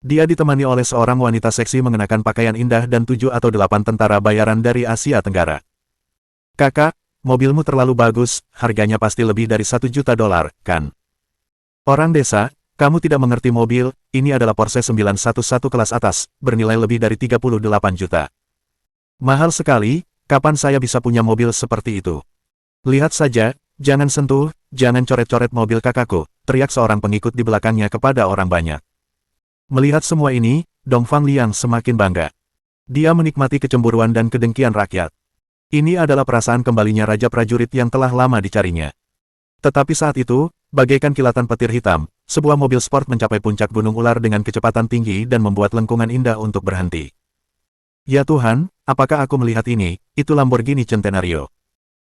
Dia ditemani oleh seorang wanita seksi mengenakan pakaian indah dan 7 atau 8 tentara bayaran dari Asia Tenggara. "Kakak, mobilmu terlalu bagus, harganya pasti lebih dari $1 juta, kan?" "Orang desa, kamu tidak mengerti mobil, ini adalah Porsche 911 kelas atas, bernilai lebih dari 38 juta. Mahal sekali, kapan saya bisa punya mobil seperti itu? Lihat saja, jangan sentuh, jangan coret-coret mobil kakakku," teriak seorang pengikut di belakangnya kepada orang banyak. Melihat semua ini, Dongfang Liang semakin bangga. Dia menikmati kecemburuan dan kedengkian rakyat. Ini adalah perasaan kembalinya Raja Prajurit yang telah lama dicarinya. Tetapi saat itu, bagaikan kilatan petir hitam, sebuah mobil sport mencapai puncak Gunung Ular dengan kecepatan tinggi dan membuat lengkungan indah untuk berhenti. "Ya Tuhan, apakah aku melihat ini? Itu Lamborghini Centenario.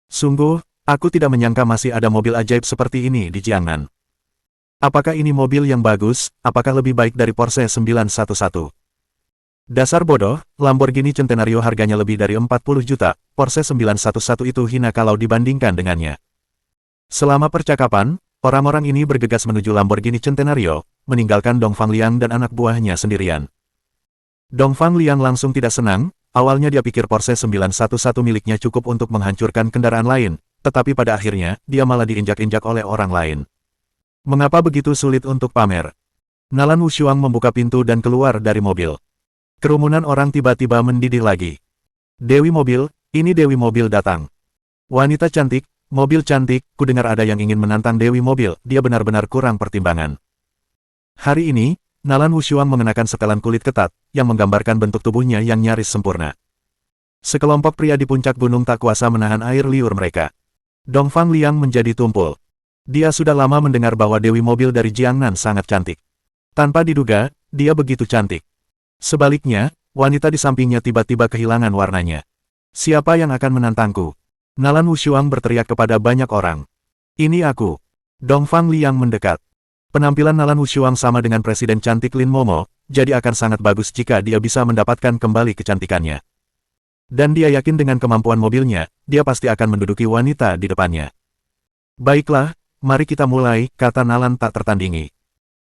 Sungguh, aku tidak menyangka masih ada mobil ajaib seperti ini di Jiangnan. Apakah ini mobil yang bagus, apakah lebih baik dari Porsche 911? Dasar bodoh, Lamborghini Centenario harganya lebih dari 40 juta, Porsche 911 itu hina kalau dibandingkan dengannya." Selama percakapan, orang-orang ini bergegas menuju Lamborghini Centenario, meninggalkan Dongfang Liang dan anak buahnya sendirian. Dongfang Liang langsung tidak senang, awalnya dia pikir Porsche 911 miliknya cukup untuk menghancurkan kendaraan lain, tetapi pada akhirnya, dia malah diinjak-injak oleh orang lain. Mengapa begitu sulit untuk pamer? Nalan Wushuang membuka pintu dan keluar dari mobil. Kerumunan orang tiba-tiba mendidih lagi. Dewi Mobil, ini Dewi Mobil datang. Wanita cantik, mobil cantik, kudengar ada yang ingin menantang Dewi Mobil, dia benar-benar kurang pertimbangan. Hari ini, Nalan Wushuang mengenakan setelan kulit ketat, yang menggambarkan bentuk tubuhnya yang nyaris sempurna. Sekelompok pria di puncak gunung tak kuasa menahan air liur mereka. Dongfang Liang menjadi tumpul. Dia sudah lama mendengar bahwa Dewi Mobil dari Jiangnan sangat cantik. Tanpa diduga, dia begitu cantik. Sebaliknya, wanita di sampingnya tiba-tiba kehilangan warnanya. Siapa yang akan menantangku? Nalan Wushuang berteriak kepada banyak orang. Ini aku. Dongfang Liang mendekat. Penampilan Nalan Wushuang sama dengan Presiden cantik Lin Momo, jadi akan sangat bagus jika dia bisa mendapatkan kembali kecantikannya. Dan dia yakin dengan kemampuan mobilnya, dia pasti akan menduduki wanita di depannya. Baiklah, mari kita mulai, kata Nalan tak tertandingi.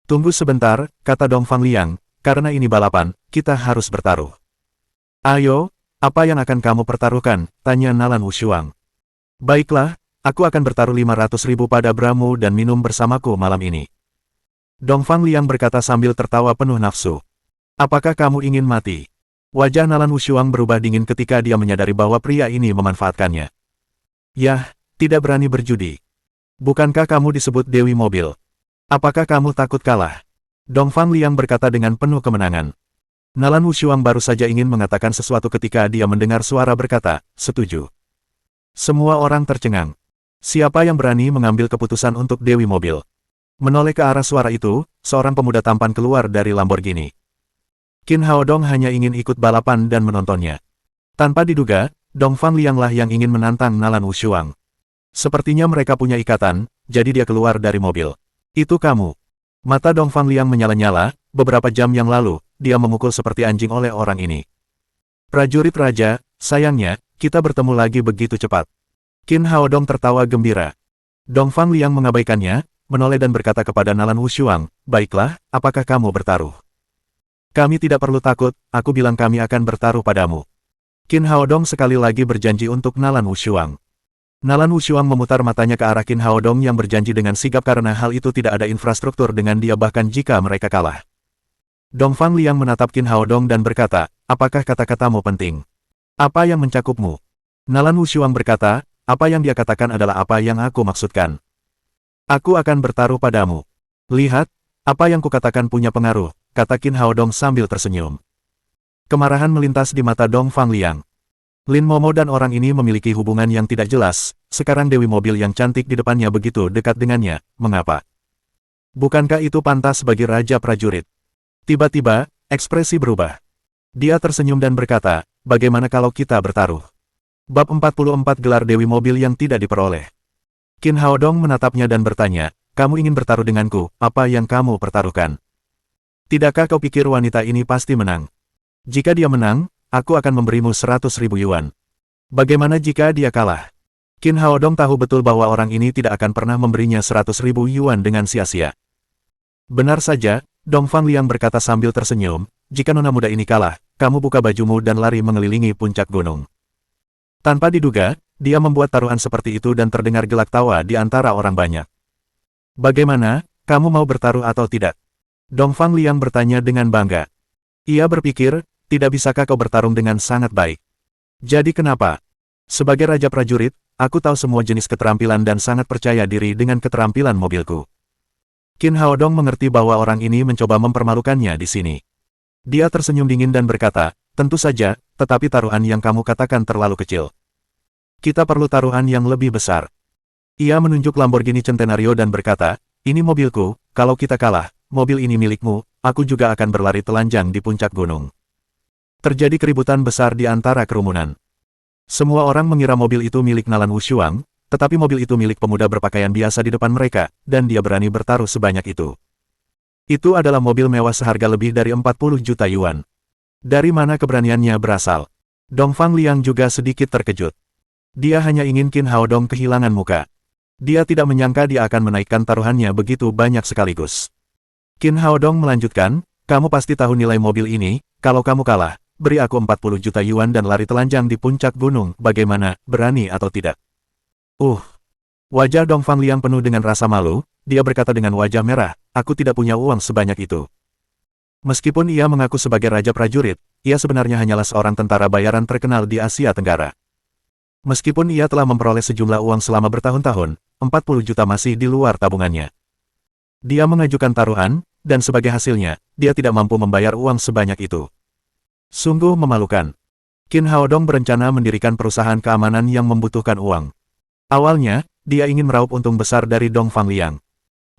Tunggu sebentar, kata Dongfang Liang, karena ini balapan, kita harus bertaruh. Ayo, apa yang akan kamu pertaruhkan, tanya Nalan Wushuang. Baiklah, aku akan bertaruh 500.000 pada bramu dan minum bersamaku malam ini. Dongfang Liang berkata sambil tertawa penuh nafsu. Apakah kamu ingin mati? Wajah Nalan Wushuang berubah dingin ketika dia menyadari bahwa pria ini memanfaatkannya. Yah, tidak berani berjudi. Bukankah kamu disebut Dewi Mobil? Apakah kamu takut kalah? Dongfang Liang berkata dengan penuh kemenangan. Nalan Wushuang baru saja ingin mengatakan sesuatu ketika dia mendengar suara berkata, setuju. Semua orang tercengang. Siapa yang berani mengambil keputusan untuk Dewi Mobil? Menoleh ke arah suara itu, seorang pemuda tampan keluar dari Lamborghini. Qin Haodong hanya ingin ikut balapan dan menontonnya. Tanpa diduga, Dongfang Lianglah yang ingin menantang Nalan Wushuang. Sepertinya mereka punya ikatan, jadi dia keluar dari mobil. Itu kamu. Mata Dongfang Liang menyala-nyala, beberapa jam yang lalu, dia memukul seperti anjing oleh orang ini. Prajurit Raja, sayangnya, kita bertemu lagi begitu cepat. Qin Haodong tertawa gembira. Dongfang Liang mengabaikannya, menoleh dan berkata kepada Nalan Wushuang, baiklah, apakah kamu bertaruh? Kami tidak perlu takut, aku bilang kami akan bertaruh padamu. Qin Haodong sekali lagi berjanji untuk Nalan Wushuang. Nalan Wushuang memutar matanya ke arah Qin Haodong yang berjanji dengan sigap karena hal itu tidak ada infrastruktur dengan dia bahkan jika mereka kalah. Dongfang Liang menatap Qin Haodong dan berkata, apakah kata-katamu penting? Apa yang mencakupmu? Nalan Wushuang berkata, apa yang dia katakan adalah apa yang aku maksudkan. Aku akan bertaruh padamu. Lihat, apa yang kukatakan punya pengaruh, kata Qin Haodong sambil tersenyum. Kemarahan melintas di mata Dongfang Liang. Lin Momo dan orang ini memiliki hubungan yang tidak jelas, sekarang Dewi Mobil yang cantik di depannya begitu dekat dengannya, mengapa? Bukankah itu pantas bagi Raja Prajurit? Tiba-tiba, ekspresi berubah. Dia tersenyum dan berkata, bagaimana kalau kita bertaruh? Bab 44 Gelar Dewi Mobil yang tidak diperoleh. Qin Haodong menatapnya dan bertanya, kamu ingin bertaruh denganku, apa yang kamu pertaruhkan? Tidakkah kau pikir wanita ini pasti menang? Jika dia menang, aku akan memberimu 100.000 yuan. Bagaimana jika dia kalah? Qin Haodong tahu betul bahwa orang ini tidak akan pernah memberinya 100.000 yuan dengan sia-sia. Benar saja, Dongfang Liang berkata sambil tersenyum, jika nona muda ini kalah, kamu buka bajumu dan lari mengelilingi puncak gunung. Tanpa diduga, dia membuat taruhan seperti itu dan terdengar gelak tawa di antara orang banyak. Bagaimana, kamu mau bertaruh atau tidak? Dongfang Liang bertanya dengan bangga. Ia berpikir, tidak bisakah kau bertarung dengan sangat baik? Jadi kenapa? Sebagai Raja Prajurit, aku tahu semua jenis keterampilan dan sangat percaya diri dengan keterampilan mobilku. Qin Haodong mengerti bahwa orang ini mencoba mempermalukannya di sini. Dia tersenyum dingin dan berkata, tentu saja, tetapi taruhan yang kamu katakan terlalu kecil. Kita perlu taruhan yang lebih besar. Ia menunjuk Lamborghini Centenario dan berkata, ini mobilku, kalau kita kalah, mobil ini milikmu, aku juga akan berlari telanjang di puncak gunung. Terjadi keributan besar di antara kerumunan. Semua orang mengira mobil itu milik Nalan Wushuang, tetapi mobil itu milik pemuda berpakaian biasa di depan mereka, dan dia berani bertaruh sebanyak itu. Itu adalah mobil mewah seharga lebih dari 40 juta yuan. Dari mana keberaniannya berasal? Dongfang Liang juga sedikit terkejut. Dia hanya ingin Qin Haodong kehilangan muka. Dia tidak menyangka dia akan menaikkan taruhannya begitu banyak sekaligus. Qin Haodong melanjutkan, kamu pasti tahu nilai mobil ini, kalau kamu kalah, beri aku 40 juta yuan dan lari telanjang di puncak gunung, bagaimana, berani atau tidak? Wajah Dong Fangliang penuh dengan rasa malu, dia berkata dengan wajah merah, aku tidak punya uang sebanyak itu. Meskipun ia mengaku sebagai raja prajurit, ia sebenarnya hanyalah seorang tentara bayaran terkenal di Asia Tenggara. Meskipun ia telah memperoleh sejumlah uang selama bertahun-tahun, 40 juta masih di luar tabungannya. Dia mengajukan taruhan, dan sebagai hasilnya, dia tidak mampu membayar uang sebanyak itu. Sungguh memalukan. Qin Haodong berencana mendirikan perusahaan keamanan yang membutuhkan uang. Awalnya, dia ingin meraup untung besar dari Dong Fangliang.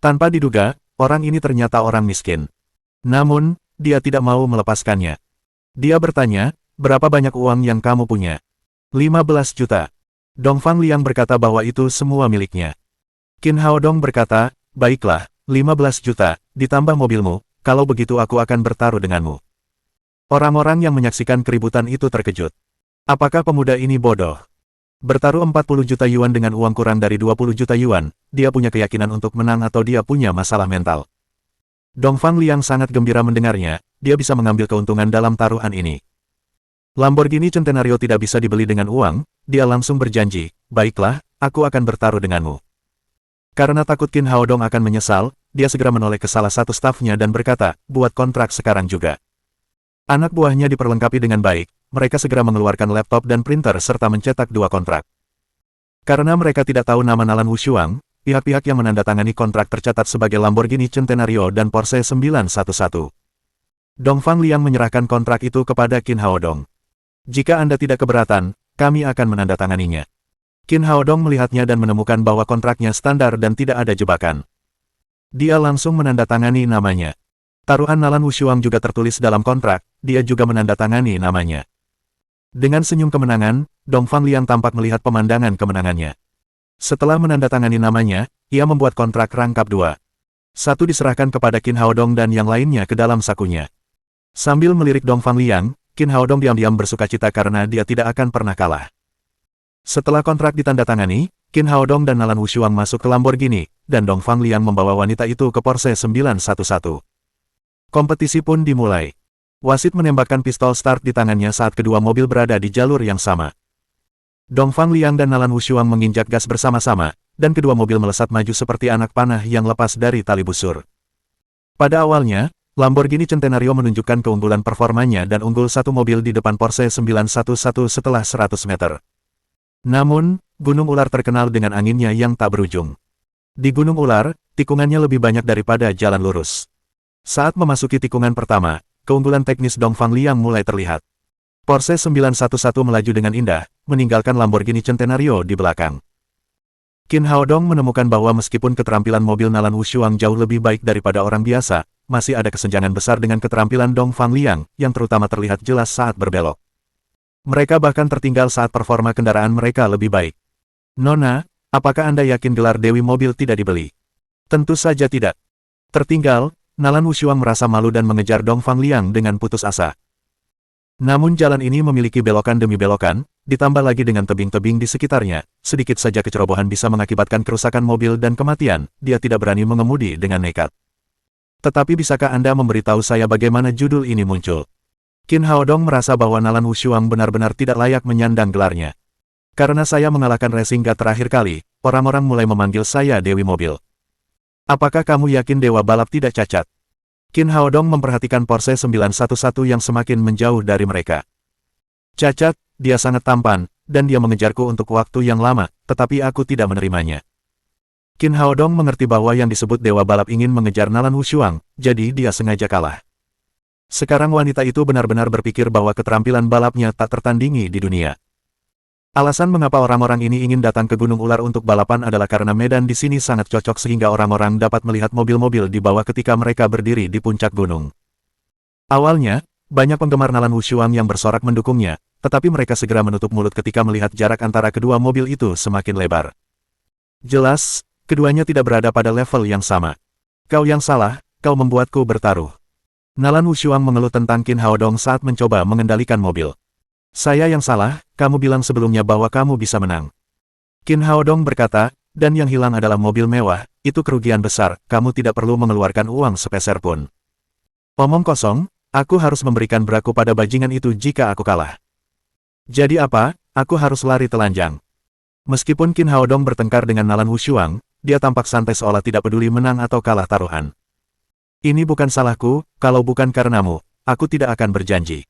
Tanpa diduga, orang ini ternyata orang miskin. Namun, dia tidak mau melepaskannya. Dia bertanya, berapa banyak uang yang kamu punya? 15 juta. Dong Fangliang berkata bahwa itu semua miliknya. Qin Haodong berkata, baiklah, 15 juta, ditambah mobilmu, kalau begitu aku akan bertaruh denganmu. Orang-orang yang menyaksikan keributan itu terkejut. Apakah pemuda ini bodoh? Bertaruh 40 juta yuan dengan uang kurang dari 20 juta yuan, dia punya keyakinan untuk menang atau dia punya masalah mental. Dong Fangliang sangat gembira mendengarnya, dia bisa mengambil keuntungan dalam taruhan ini. Lamborghini Centenario tidak bisa dibeli dengan uang, dia langsung berjanji, baiklah, aku akan bertaruh denganmu. Karena takut Qin Haodong akan menyesal, dia segera menoleh ke salah satu stafnya dan berkata, buat kontrak sekarang juga. Anak buahnya diperlengkapi dengan baik, mereka segera mengeluarkan laptop dan printer serta mencetak 2 kontrak. Karena mereka tidak tahu nama Nalan Wushuang, pihak-pihak yang menandatangani kontrak tercatat sebagai Lamborghini Centenario dan Porsche 911. Dong Fangliang menyerahkan kontrak itu kepada Qin Haodong. Jika Anda tidak keberatan, kami akan menandatanganinya. Qin Haodong melihatnya dan menemukan bahwa kontraknya standar dan tidak ada jebakan. Dia langsung menandatangani namanya. Taruhan Nalan Wushuang juga tertulis dalam kontrak, dia juga menandatangani namanya. Dengan senyum kemenangan, Dong Fangliang tampak melihat pemandangan kemenangannya. Setelah menandatangani namanya, ia membuat kontrak rangkap 2. Satu diserahkan kepada Qin Haodong dan yang lainnya ke dalam sakunya. Sambil melirik Dong Fangliang, Qin Haodong diam-diam bersukacita karena dia tidak akan pernah kalah. Setelah kontrak ditandatangani, Qin Haodong dan Nalan Wushuang masuk ke Lamborghini, dan Dong Fangliang membawa wanita itu ke Porsche 911. Kompetisi pun dimulai. Wasit menembakkan pistol start di tangannya saat kedua mobil berada di jalur yang sama. Dong Fangliang dan Nalan Wushuang menginjak gas bersama-sama, dan kedua mobil melesat maju seperti anak panah yang lepas dari tali busur. Pada awalnya, Lamborghini Centenario menunjukkan keunggulan performanya dan unggul satu mobil di depan Porsche 911 setelah 100 meter. Namun, Gunung Ular terkenal dengan anginnya yang tak berujung. Di Gunung Ular, tikungannya lebih banyak daripada jalan lurus. Saat memasuki tikungan pertama, keunggulan teknis Dong Fangliang mulai terlihat. Porsche 911 melaju dengan indah, meninggalkan Lamborghini Centenario di belakang. Qin Haodong menemukan bahwa meskipun keterampilan mobil Nalan Wushuang jauh lebih baik daripada orang biasa, masih ada kesenjangan besar dengan keterampilan Dong Fangliang, yang terutama terlihat jelas saat berbelok. Mereka bahkan tertinggal saat performa kendaraan mereka lebih baik. Nona, apakah Anda yakin gelar Dewi Mobil tidak dibeli? Tentu saja tidak. Tertinggal, Nalan Wushuang merasa malu dan mengejar Dong Fangliang dengan putus asa. Namun jalan ini memiliki belokan demi belokan, ditambah lagi dengan tebing-tebing di sekitarnya, sedikit saja kecerobohan bisa mengakibatkan kerusakan mobil dan kematian, dia tidak berani mengemudi dengan nekat. Tetapi bisakah Anda memberitahu saya bagaimana judul ini muncul? Qin Haodong merasa bahwa Nalan Wushuang benar-benar tidak layak menyandang gelarnya. Karena saya mengalahkan racing god terakhir kali, orang-orang mulai memanggil saya Dewi Mobil. Apakah kamu yakin Dewa Balap tidak cacat? Qin Haodong memperhatikan Porsche 911 yang semakin menjauh dari mereka. Cacat, dia sangat tampan, dan dia mengejarku untuk waktu yang lama, tetapi aku tidak menerimanya. Qin Haodong mengerti bahwa yang disebut Dewa Balap ingin mengejar Nalan Wushuang, jadi dia sengaja kalah. Sekarang wanita itu benar-benar berpikir bahwa keterampilan balapnya tak tertandingi di dunia. Alasan mengapa orang-orang ini ingin datang ke Gunung Ular untuk balapan adalah karena medan di sini sangat cocok sehingga orang-orang dapat melihat mobil-mobil di bawah ketika mereka berdiri di puncak gunung. Awalnya, banyak penggemar Nalan Wushuang yang bersorak mendukungnya, tetapi mereka segera menutup mulut ketika melihat jarak antara kedua mobil itu semakin lebar. Jelas, keduanya tidak berada pada level yang sama. Kau yang salah, kau membuatku bertaruh. Nalan Wushuang mengeluh tentang Qin Haodong saat mencoba mengendalikan mobil. Saya yang salah, kamu bilang sebelumnya bahwa kamu bisa menang. Qin Haodong berkata, dan yang hilang adalah mobil mewah, itu kerugian besar, kamu tidak perlu mengeluarkan uang sepeser pun. Omong kosong, aku harus memberikan beraku pada bajingan itu jika aku kalah. Jadi apa, aku harus lari telanjang. Meskipun Qin Haodong bertengkar dengan Nalan Wushuang, dia tampak santai seolah tidak peduli menang atau kalah taruhan. Ini bukan salahku, kalau bukan karenamu, aku tidak akan berjanji.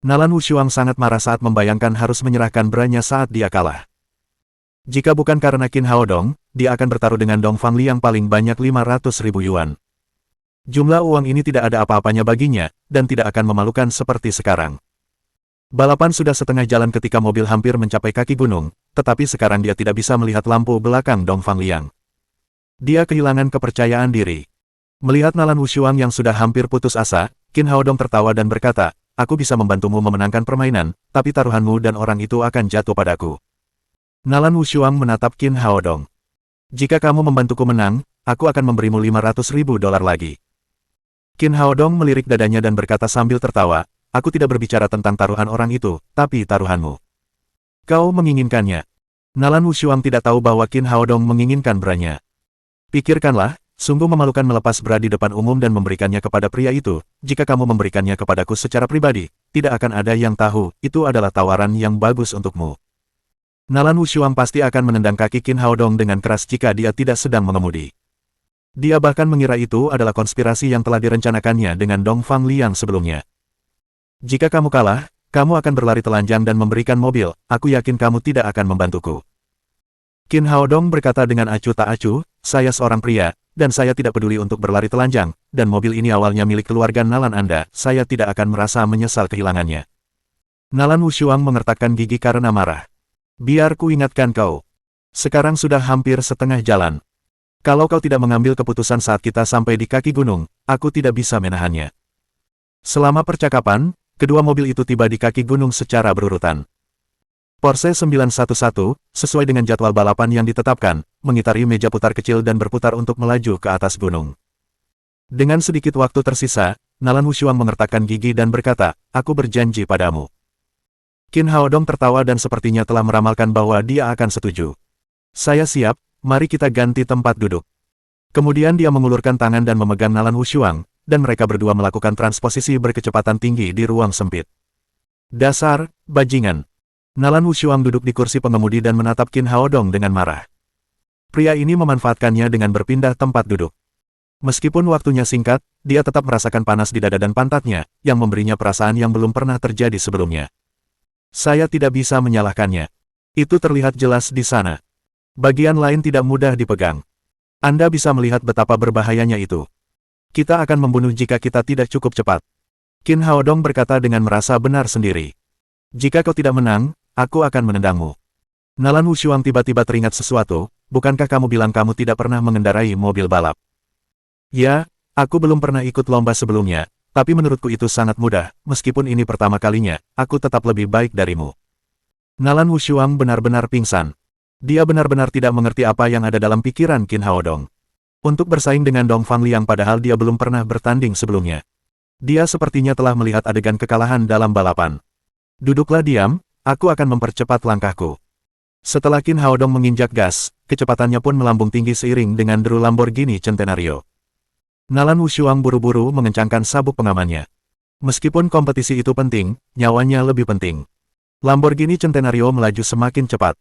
Nalan Wushuang sangat marah saat membayangkan harus menyerahkan beranya saat dia kalah. Jika bukan karena Qin Haodong, dia akan bertaruh dengan Dong Fangli yang paling banyak 500.000 yuan. Jumlah uang ini tidak ada apa-apanya baginya, dan tidak akan memalukan seperti sekarang. Balapan sudah setengah jalan ketika mobil hampir mencapai kaki gunung, tetapi sekarang dia tidak bisa melihat lampu belakang Dong Fangliang. Dia kehilangan kepercayaan diri. Melihat Nalan Wushuang yang sudah hampir putus asa, Qin Haodong tertawa dan berkata, "Aku bisa membantumu memenangkan permainan, tapi taruhanmu dan orang itu akan jatuh padaku." Nalan Wushuang menatap Qin Haodong. "Jika kamu membantuku menang, aku akan memberimu 500.000 dolar lagi." Qin Haodong melirik dadanya dan berkata sambil tertawa, "Aku tidak berbicara tentang taruhan orang itu, tapi taruhanmu. Kau menginginkannya." Nalan Wushuang tidak tahu bahwa Qin Haodong menginginkan beranya. "Pikirkanlah, sungguh memalukan melepas bra di depan umum dan memberikannya kepada pria itu. Jika kamu memberikannya kepadaku secara pribadi, tidak akan ada yang tahu, itu adalah tawaran yang bagus untukmu." Nalan Wushuang pasti akan menendang kaki Qin Haodong dengan keras jika dia tidak sedang mengemudi. Dia bahkan mengira itu adalah konspirasi yang telah direncanakannya dengan Dong Fangliang sebelumnya. "Jika kamu kalah, kamu akan berlari telanjang dan memberikan mobil, aku yakin kamu tidak akan membantuku." Qin Haodong berkata dengan acuh tak acuh, "Saya seorang pria, dan saya tidak peduli untuk berlari telanjang, dan mobil ini awalnya milik keluarga Nalan Anda, saya tidak akan merasa menyesal kehilangannya." Nalan Wushuang mengertakkan gigi karena marah. "Biar ku ingatkan kau. Sekarang sudah hampir setengah jalan. Kalau kau tidak mengambil keputusan saat kita sampai di kaki gunung, aku tidak bisa menahannya." Selama percakapan, kedua mobil itu tiba di kaki gunung secara berurutan. Porsche 911, sesuai dengan jadwal balapan yang ditetapkan, mengitari meja putar kecil dan berputar untuk melaju ke atas gunung. Dengan sedikit waktu tersisa, Nalan Wushuang mengertakkan gigi dan berkata, "Aku berjanji padamu." Qin Haodong tertawa dan sepertinya telah meramalkan bahwa dia akan setuju. "Saya siap, mari kita ganti tempat duduk." Kemudian dia mengulurkan tangan dan memegang Nalan Wushuang, dan mereka berdua melakukan transposisi berkecepatan tinggi di ruang sempit. "Dasar, bajingan." Nalan Wushuang duduk di kursi pengemudi dan menatap Qin Haodong dengan marah. Pria ini memanfaatkannya dengan berpindah tempat duduk. Meskipun waktunya singkat, dia tetap merasakan panas di dada dan pantatnya, yang memberinya perasaan yang belum pernah terjadi sebelumnya. "Saya tidak bisa menyalahkannya. Itu terlihat jelas di sana. Bagian lain tidak mudah dipegang. Anda bisa melihat betapa berbahayanya itu. Kita akan membunuh jika kita tidak cukup cepat." Qin Haodong berkata dengan merasa benar sendiri. "Jika kau tidak menang, aku akan menendangmu." Nalan Wushuang tiba-tiba teringat sesuatu, "Bukankah kamu bilang kamu tidak pernah mengendarai mobil balap?" "Ya, aku belum pernah ikut lomba sebelumnya. Tapi menurutku itu sangat mudah, meskipun ini pertama kalinya, aku tetap lebih baik darimu." Nalan Wushuang benar-benar pingsan. Dia benar-benar tidak mengerti apa yang ada dalam pikiran Qin Haodong. Untuk bersaing dengan Dong Fangliang padahal dia belum pernah bertanding sebelumnya. Dia sepertinya telah melihat adegan kekalahan dalam balapan. "Duduklah diam, aku akan mempercepat langkahku." Setelah Qin Haodong menginjak gas, kecepatannya pun melambung tinggi seiring dengan deru Lamborghini Centenario. Nalan Wushuang buru-buru mengencangkan sabuk pengamannya. Meskipun kompetisi itu penting, nyawanya lebih penting. Lamborghini Centenario melaju semakin cepat.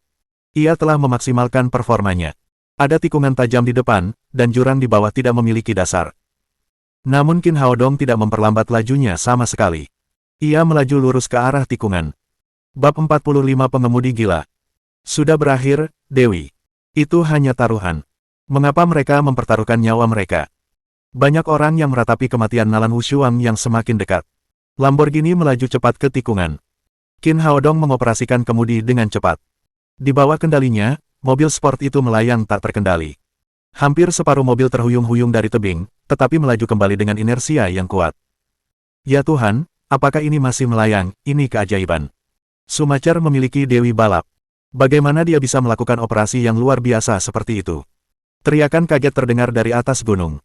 Ia telah memaksimalkan performanya. Ada tikungan tajam di depan, dan jurang di bawah tidak memiliki dasar. Namun Qin Haodong tidak memperlambat lajunya sama sekali. Ia melaju lurus ke arah tikungan. Bab 45 Pengemudi Gila. Sudah berakhir, Dewi. Itu hanya taruhan. Mengapa mereka mempertaruhkan nyawa mereka? Banyak orang yang meratapi kematian Nalan Wushuang yang semakin dekat. Lamborghini melaju cepat ke tikungan. Qin Haodong mengoperasikan kemudi dengan cepat. Di bawah kendalinya, mobil sport itu melayang tak terkendali. Hampir separuh mobil terhuyung-huyung dari tebing, tetapi melaju kembali dengan inersia yang kuat. "Ya Tuhan, apakah ini masih melayang? Ini keajaiban." Schumacher memiliki dewi balap. Bagaimana dia bisa melakukan operasi yang luar biasa seperti itu? Teriakan kaget terdengar dari atas gunung.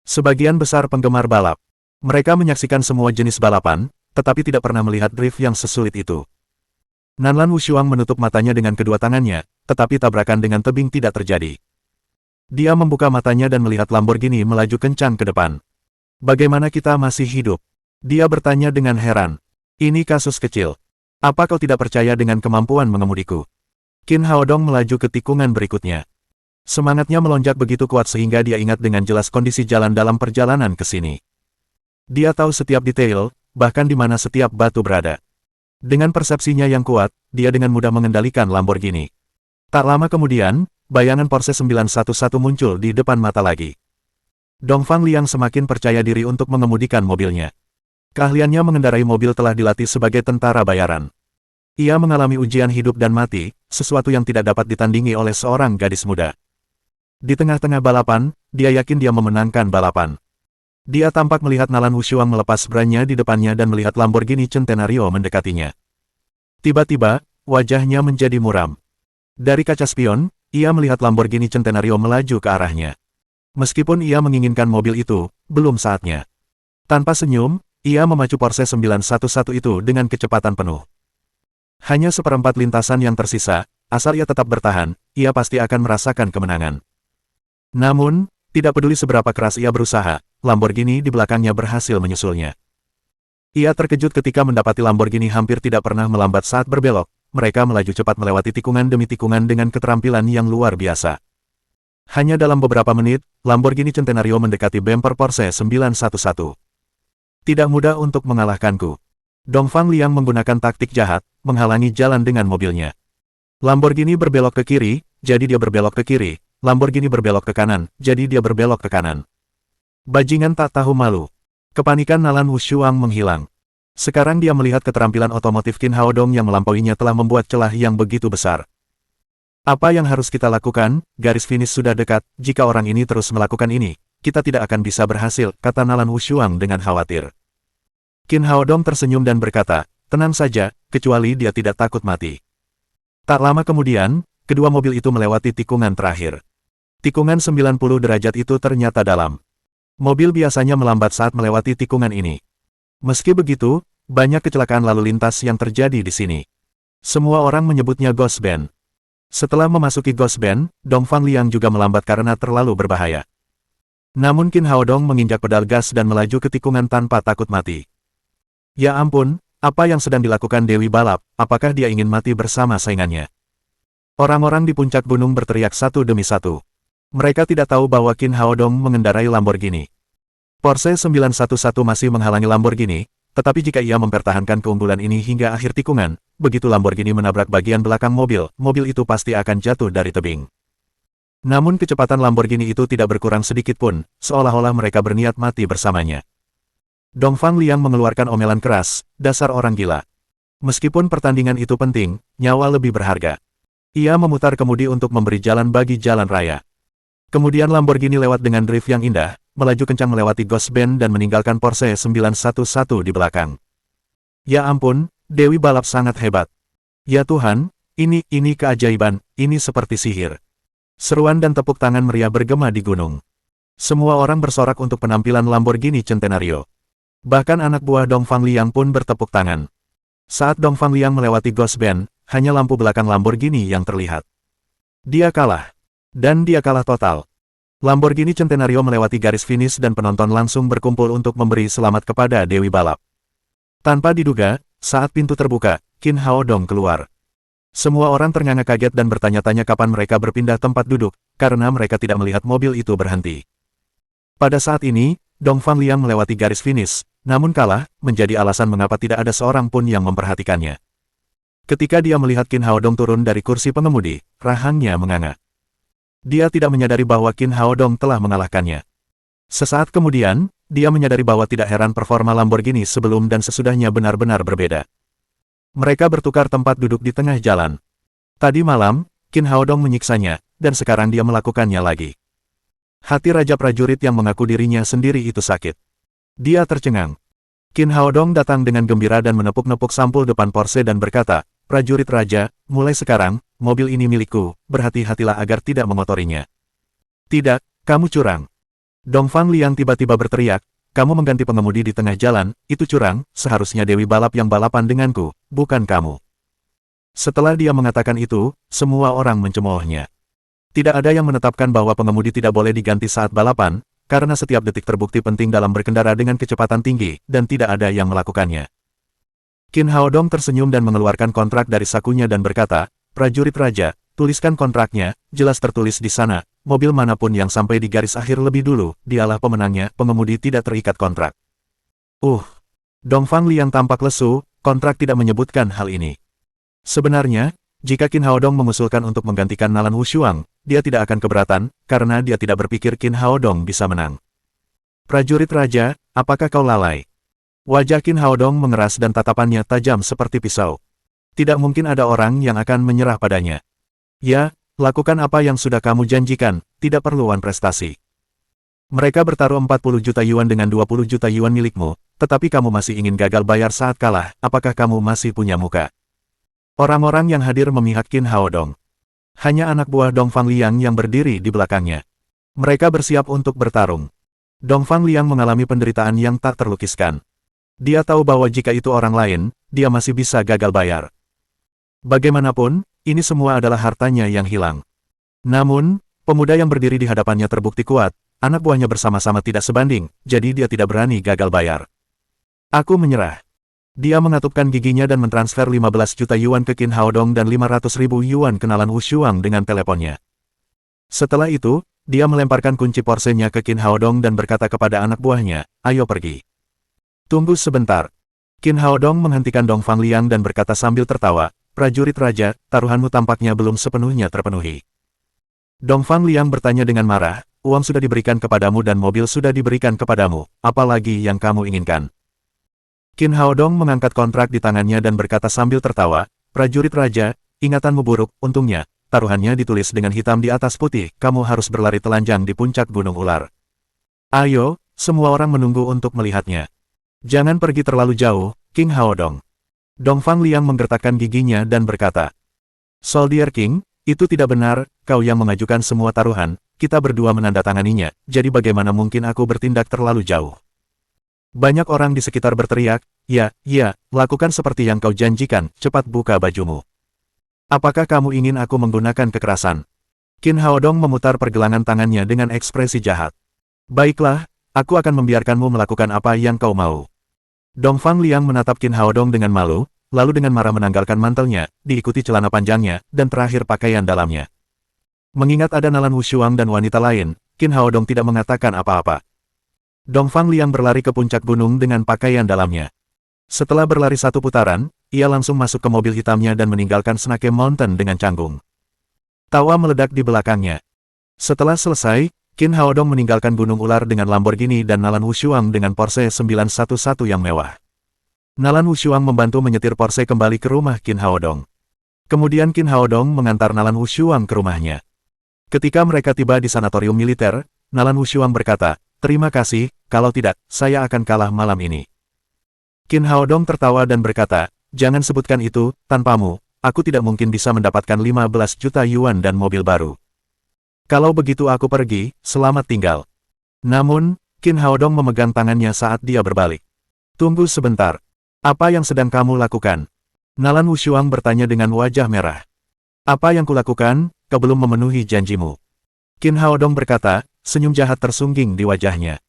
Sebagian besar penggemar balap. Mereka menyaksikan semua jenis balapan, tetapi tidak pernah melihat drift yang sesulit itu. Nalan Wushuang menutup matanya dengan kedua tangannya, tetapi tabrakan dengan tebing tidak terjadi. Dia membuka matanya dan melihat Lamborghini melaju kencang ke depan. "Bagaimana kita masih hidup?" Dia bertanya dengan heran. "Ini kasus kecil. Apa kau tidak percaya dengan kemampuan mengemudiku?" Qin Haodong melaju ke tikungan berikutnya. Semangatnya melonjak begitu kuat sehingga dia ingat dengan jelas kondisi jalan dalam perjalanan ke sini. Dia tahu setiap detail, bahkan di mana setiap batu berada. Dengan persepsinya yang kuat, dia dengan mudah mengendalikan Lamborghini. Tak lama kemudian, bayangan Porsche 911 muncul di depan mata lagi. Dongfang Liang semakin percaya diri untuk mengemudikan mobilnya. Keahliannya mengendarai mobil telah dilatih sebagai tentara bayaran. Ia mengalami ujian hidup dan mati, sesuatu yang tidak dapat ditandingi oleh seorang gadis muda. Di tengah-tengah balapan, dia yakin dia memenangkan balapan. Dia tampak melihat Nalan Wushuang melepas brannya di depannya dan melihat Lamborghini Centenario mendekatinya. Tiba-tiba, wajahnya menjadi muram. Dari kaca spion, ia melihat Lamborghini Centenario melaju ke arahnya. Meskipun ia menginginkan mobil itu, belum saatnya. Tanpa senyum, ia memacu Porsche 911 itu dengan kecepatan penuh. Hanya seperempat lintasan yang tersisa, asal ia tetap bertahan, ia pasti akan merasakan kemenangan. Namun, tidak peduli seberapa keras ia berusaha, Lamborghini di belakangnya berhasil menyusulnya. Ia terkejut ketika mendapati Lamborghini hampir tidak pernah melambat saat berbelok, mereka melaju cepat melewati tikungan demi tikungan dengan keterampilan yang luar biasa. Hanya dalam beberapa menit, Lamborghini Centenario mendekati bumper Porsche 911. Tidak mudah untuk mengalahkanku. Dongfang Liang menggunakan taktik jahat, menghalangi jalan dengan mobilnya. Lamborghini berbelok ke kiri, jadi dia berbelok ke kiri. Lamborghini berbelok ke kanan, jadi dia berbelok ke kanan. Bajingan tak tahu malu. Kepanikan Nalan Wushuang menghilang. Sekarang dia melihat keterampilan otomotif Qin Haodong yang melampauinya telah membuat celah yang begitu besar. Apa yang harus kita lakukan? Garis finish sudah dekat, jika orang ini terus melakukan ini, kita tidak akan bisa berhasil, kata Nalan Wushuang dengan khawatir. Qin Haodong tersenyum dan berkata, tenang saja, kecuali dia tidak takut mati. Tak lama kemudian, kedua mobil itu melewati tikungan terakhir. Tikungan 90 derajat itu ternyata dalam. Mobil biasanya melambat saat melewati tikungan ini. Meski begitu, banyak kecelakaan lalu lintas yang terjadi di sini. Semua orang menyebutnya Ghost Band. Setelah memasuki Ghost Band, Dongfang Liang juga melambat karena terlalu berbahaya. Namun Qin Haodong menginjak pedal gas dan melaju ke tikungan tanpa takut mati. Ya ampun, apa yang sedang dilakukan Dewi Balap, apakah dia ingin mati bersama saingannya? Orang-orang di puncak gunung berteriak satu demi satu. Mereka tidak tahu bahwa Qin Haodong mengendarai Lamborghini. Porsche 911 masih menghalangi Lamborghini, tetapi jika ia mempertahankan keunggulan ini hingga akhir tikungan, begitu Lamborghini menabrak bagian belakang mobil, mobil itu pasti akan jatuh dari tebing. Namun kecepatan Lamborghini itu tidak berkurang sedikit pun, seolah-olah mereka berniat mati bersamanya. Dongfang Liang mengeluarkan omelan keras, dasar orang gila. Meskipun pertandingan itu penting, nyawa lebih berharga. Ia memutar kemudi untuk memberi jalan bagi jalan raya. Kemudian Lamborghini lewat dengan drift yang indah, melaju kencang melewati Ghost Band dan meninggalkan Porsche 911 di belakang. Ya ampun, Dewi Balap sangat hebat. Ya Tuhan, ini keajaiban, ini seperti sihir. Seruan dan tepuk tangan meriah bergema di gunung. Semua orang bersorak untuk penampilan Lamborghini Centenario. Bahkan anak buah Dongfang Liang pun bertepuk tangan. Saat Dongfang Liang melewati Ghost Band, hanya lampu belakang Lamborghini yang terlihat. Dia kalah. Dan dia kalah total. Lamborghini Centenario melewati garis finish dan penonton langsung berkumpul untuk memberi selamat kepada Dewi Balap. Tanpa diduga, saat pintu terbuka, Qin Haodong keluar. Semua orang ternganga kaget dan bertanya-tanya kapan mereka berpindah tempat duduk, karena mereka tidak melihat mobil itu berhenti. Pada saat ini, Dongfang Liang melewati garis finish, namun kalah, menjadi alasan mengapa tidak ada seorang pun yang memperhatikannya. Ketika dia melihat Qin Haodong turun dari kursi pengemudi, rahangnya menganga. Dia tidak menyadari bahwa Qin Haodong telah mengalahkannya. Sesaat kemudian, dia menyadari bahwa tidak heran performa Lamborghini sebelum dan sesudahnya benar-benar berbeda. Mereka bertukar tempat duduk di tengah jalan. Tadi malam, Qin Haodong menyiksanya, dan sekarang dia melakukannya lagi. Hati raja prajurit yang mengaku dirinya sendiri itu sakit. Dia tercengang. Qin Haodong datang dengan gembira dan menepuk-nepuk sampul depan Porsche dan berkata, prajurit raja, mulai sekarang, mobil ini milikku, berhati-hatilah agar tidak mengotorinya. Tidak, kamu curang. Dongfang Liang tiba-tiba berteriak, kamu mengganti pengemudi di tengah jalan, itu curang, seharusnya Dewi Balap yang balapan denganku, bukan kamu. Setelah dia mengatakan itu, semua orang mencemoohnya. Tidak ada yang menetapkan bahwa pengemudi tidak boleh diganti saat balapan, karena setiap detik terbukti penting dalam berkendara dengan kecepatan tinggi, dan tidak ada yang melakukannya. Qin Haodong tersenyum dan mengeluarkan kontrak dari sakunya dan berkata, prajurit raja, tuliskan kontraknya, jelas tertulis di sana, mobil manapun yang sampai di garis akhir lebih dulu, dialah pemenangnya, pengemudi tidak terikat kontrak. Dongfang Liang tampak lesu, kontrak tidak menyebutkan hal ini. Sebenarnya, jika Qin Haodong mengusulkan untuk menggantikan Nalan Wushuang, dia tidak akan keberatan, karena dia tidak berpikir Qin Haodong bisa menang. Prajurit raja, apakah kau lalai? Wajah Qin Haodong mengeras dan tatapannya tajam seperti pisau. Tidak mungkin ada orang yang akan menyerah padanya. Ya, lakukan apa yang sudah kamu janjikan, tidak perlu wan prestasi. Mereka bertaruh 40 juta yuan dengan 20 juta yuan milikmu, tetapi kamu masih ingin gagal bayar saat kalah, apakah kamu masih punya muka? Orang-orang yang hadir memihak Qin Haodong. Hanya anak buah Dongfang Liang yang berdiri di belakangnya. Mereka bersiap untuk bertarung. Dongfang Liang mengalami penderitaan yang tak terlukiskan. Dia tahu bahwa jika itu orang lain, dia masih bisa gagal bayar. Bagaimanapun, ini semua adalah hartanya yang hilang. Namun, pemuda yang berdiri di hadapannya terbukti kuat, anak buahnya bersama-sama tidak sebanding, jadi dia tidak berani gagal bayar. Aku menyerah. Dia mengatupkan giginya dan mentransfer 15 juta yuan ke Qin Haodong dan 500 ribu yuan ke Nalan Wushuang dengan teleponnya. Setelah itu, dia melemparkan kunci porsenya ke Qin Haodong dan berkata kepada anak buahnya, ayo pergi. Tunggu sebentar. Qin Haodong menghentikan Dongfang Liang dan berkata sambil tertawa, prajurit raja, taruhanmu tampaknya belum sepenuhnya terpenuhi. Dongfang Liang bertanya dengan marah, uang sudah diberikan kepadamu dan mobil sudah diberikan kepadamu, apalagi yang kamu inginkan? Qin Haodong mengangkat kontrak di tangannya dan berkata sambil tertawa, prajurit raja, ingatanmu buruk, untungnya, taruhannya ditulis dengan hitam di atas putih, kamu harus berlari telanjang di puncak Gunung Ular. Ayo, semua orang menunggu untuk melihatnya. Jangan pergi terlalu jauh, King Haodong. Dongfang Liang menggertakkan giginya dan berkata, Soldier King, itu tidak benar, kau yang mengajukan semua taruhan, kita berdua menandatanganinya, jadi bagaimana mungkin aku bertindak terlalu jauh? Banyak orang di sekitar berteriak, ya, lakukan seperti yang kau janjikan, cepat buka bajumu. Apakah kamu ingin aku menggunakan kekerasan? Qin Haodong memutar pergelangan tangannya dengan ekspresi jahat. Baiklah, aku akan membiarkanmu melakukan apa yang kau mau. Dongfang Liang menatap Qin Haodong dengan malu, lalu dengan marah menanggalkan mantelnya, diikuti celana panjangnya, dan terakhir pakaian dalamnya. Mengingat ada Nalan Wushuang dan wanita lain, Qin Haodong tidak mengatakan apa-apa. Dongfang Liang berlari ke puncak gunung dengan pakaian dalamnya. Setelah berlari satu putaran, ia langsung masuk ke mobil hitamnya dan meninggalkan Snake Mountain dengan canggung. Tawa meledak di belakangnya. Setelah selesai, Qin Haodong meninggalkan Gunung Ular dengan Lamborghini dan Nalan Wushuang dengan Porsche 911 yang mewah. Nalan Wushuang membantu menyetir Porsche kembali ke rumah Qin Haodong. Kemudian Qin Haodong mengantar Nalan Wushuang ke rumahnya. Ketika mereka tiba di sanatorium militer, Nalan Wushuang berkata, terima kasih, kalau tidak, saya akan kalah malam ini. Qin Haodong tertawa dan berkata, jangan sebutkan itu, tanpamu, aku tidak mungkin bisa mendapatkan 15 juta yuan dan mobil baru. Kalau begitu aku pergi, selamat tinggal. Namun, Qin Haodong memegang tangannya saat dia berbalik. Tunggu sebentar. Apa yang sedang kamu lakukan? Nalan Wushuang bertanya dengan wajah merah. Apa yang kulakukan, kau belum memenuhi janjimu. Qin Haodong berkata, senyum jahat tersungging di wajahnya.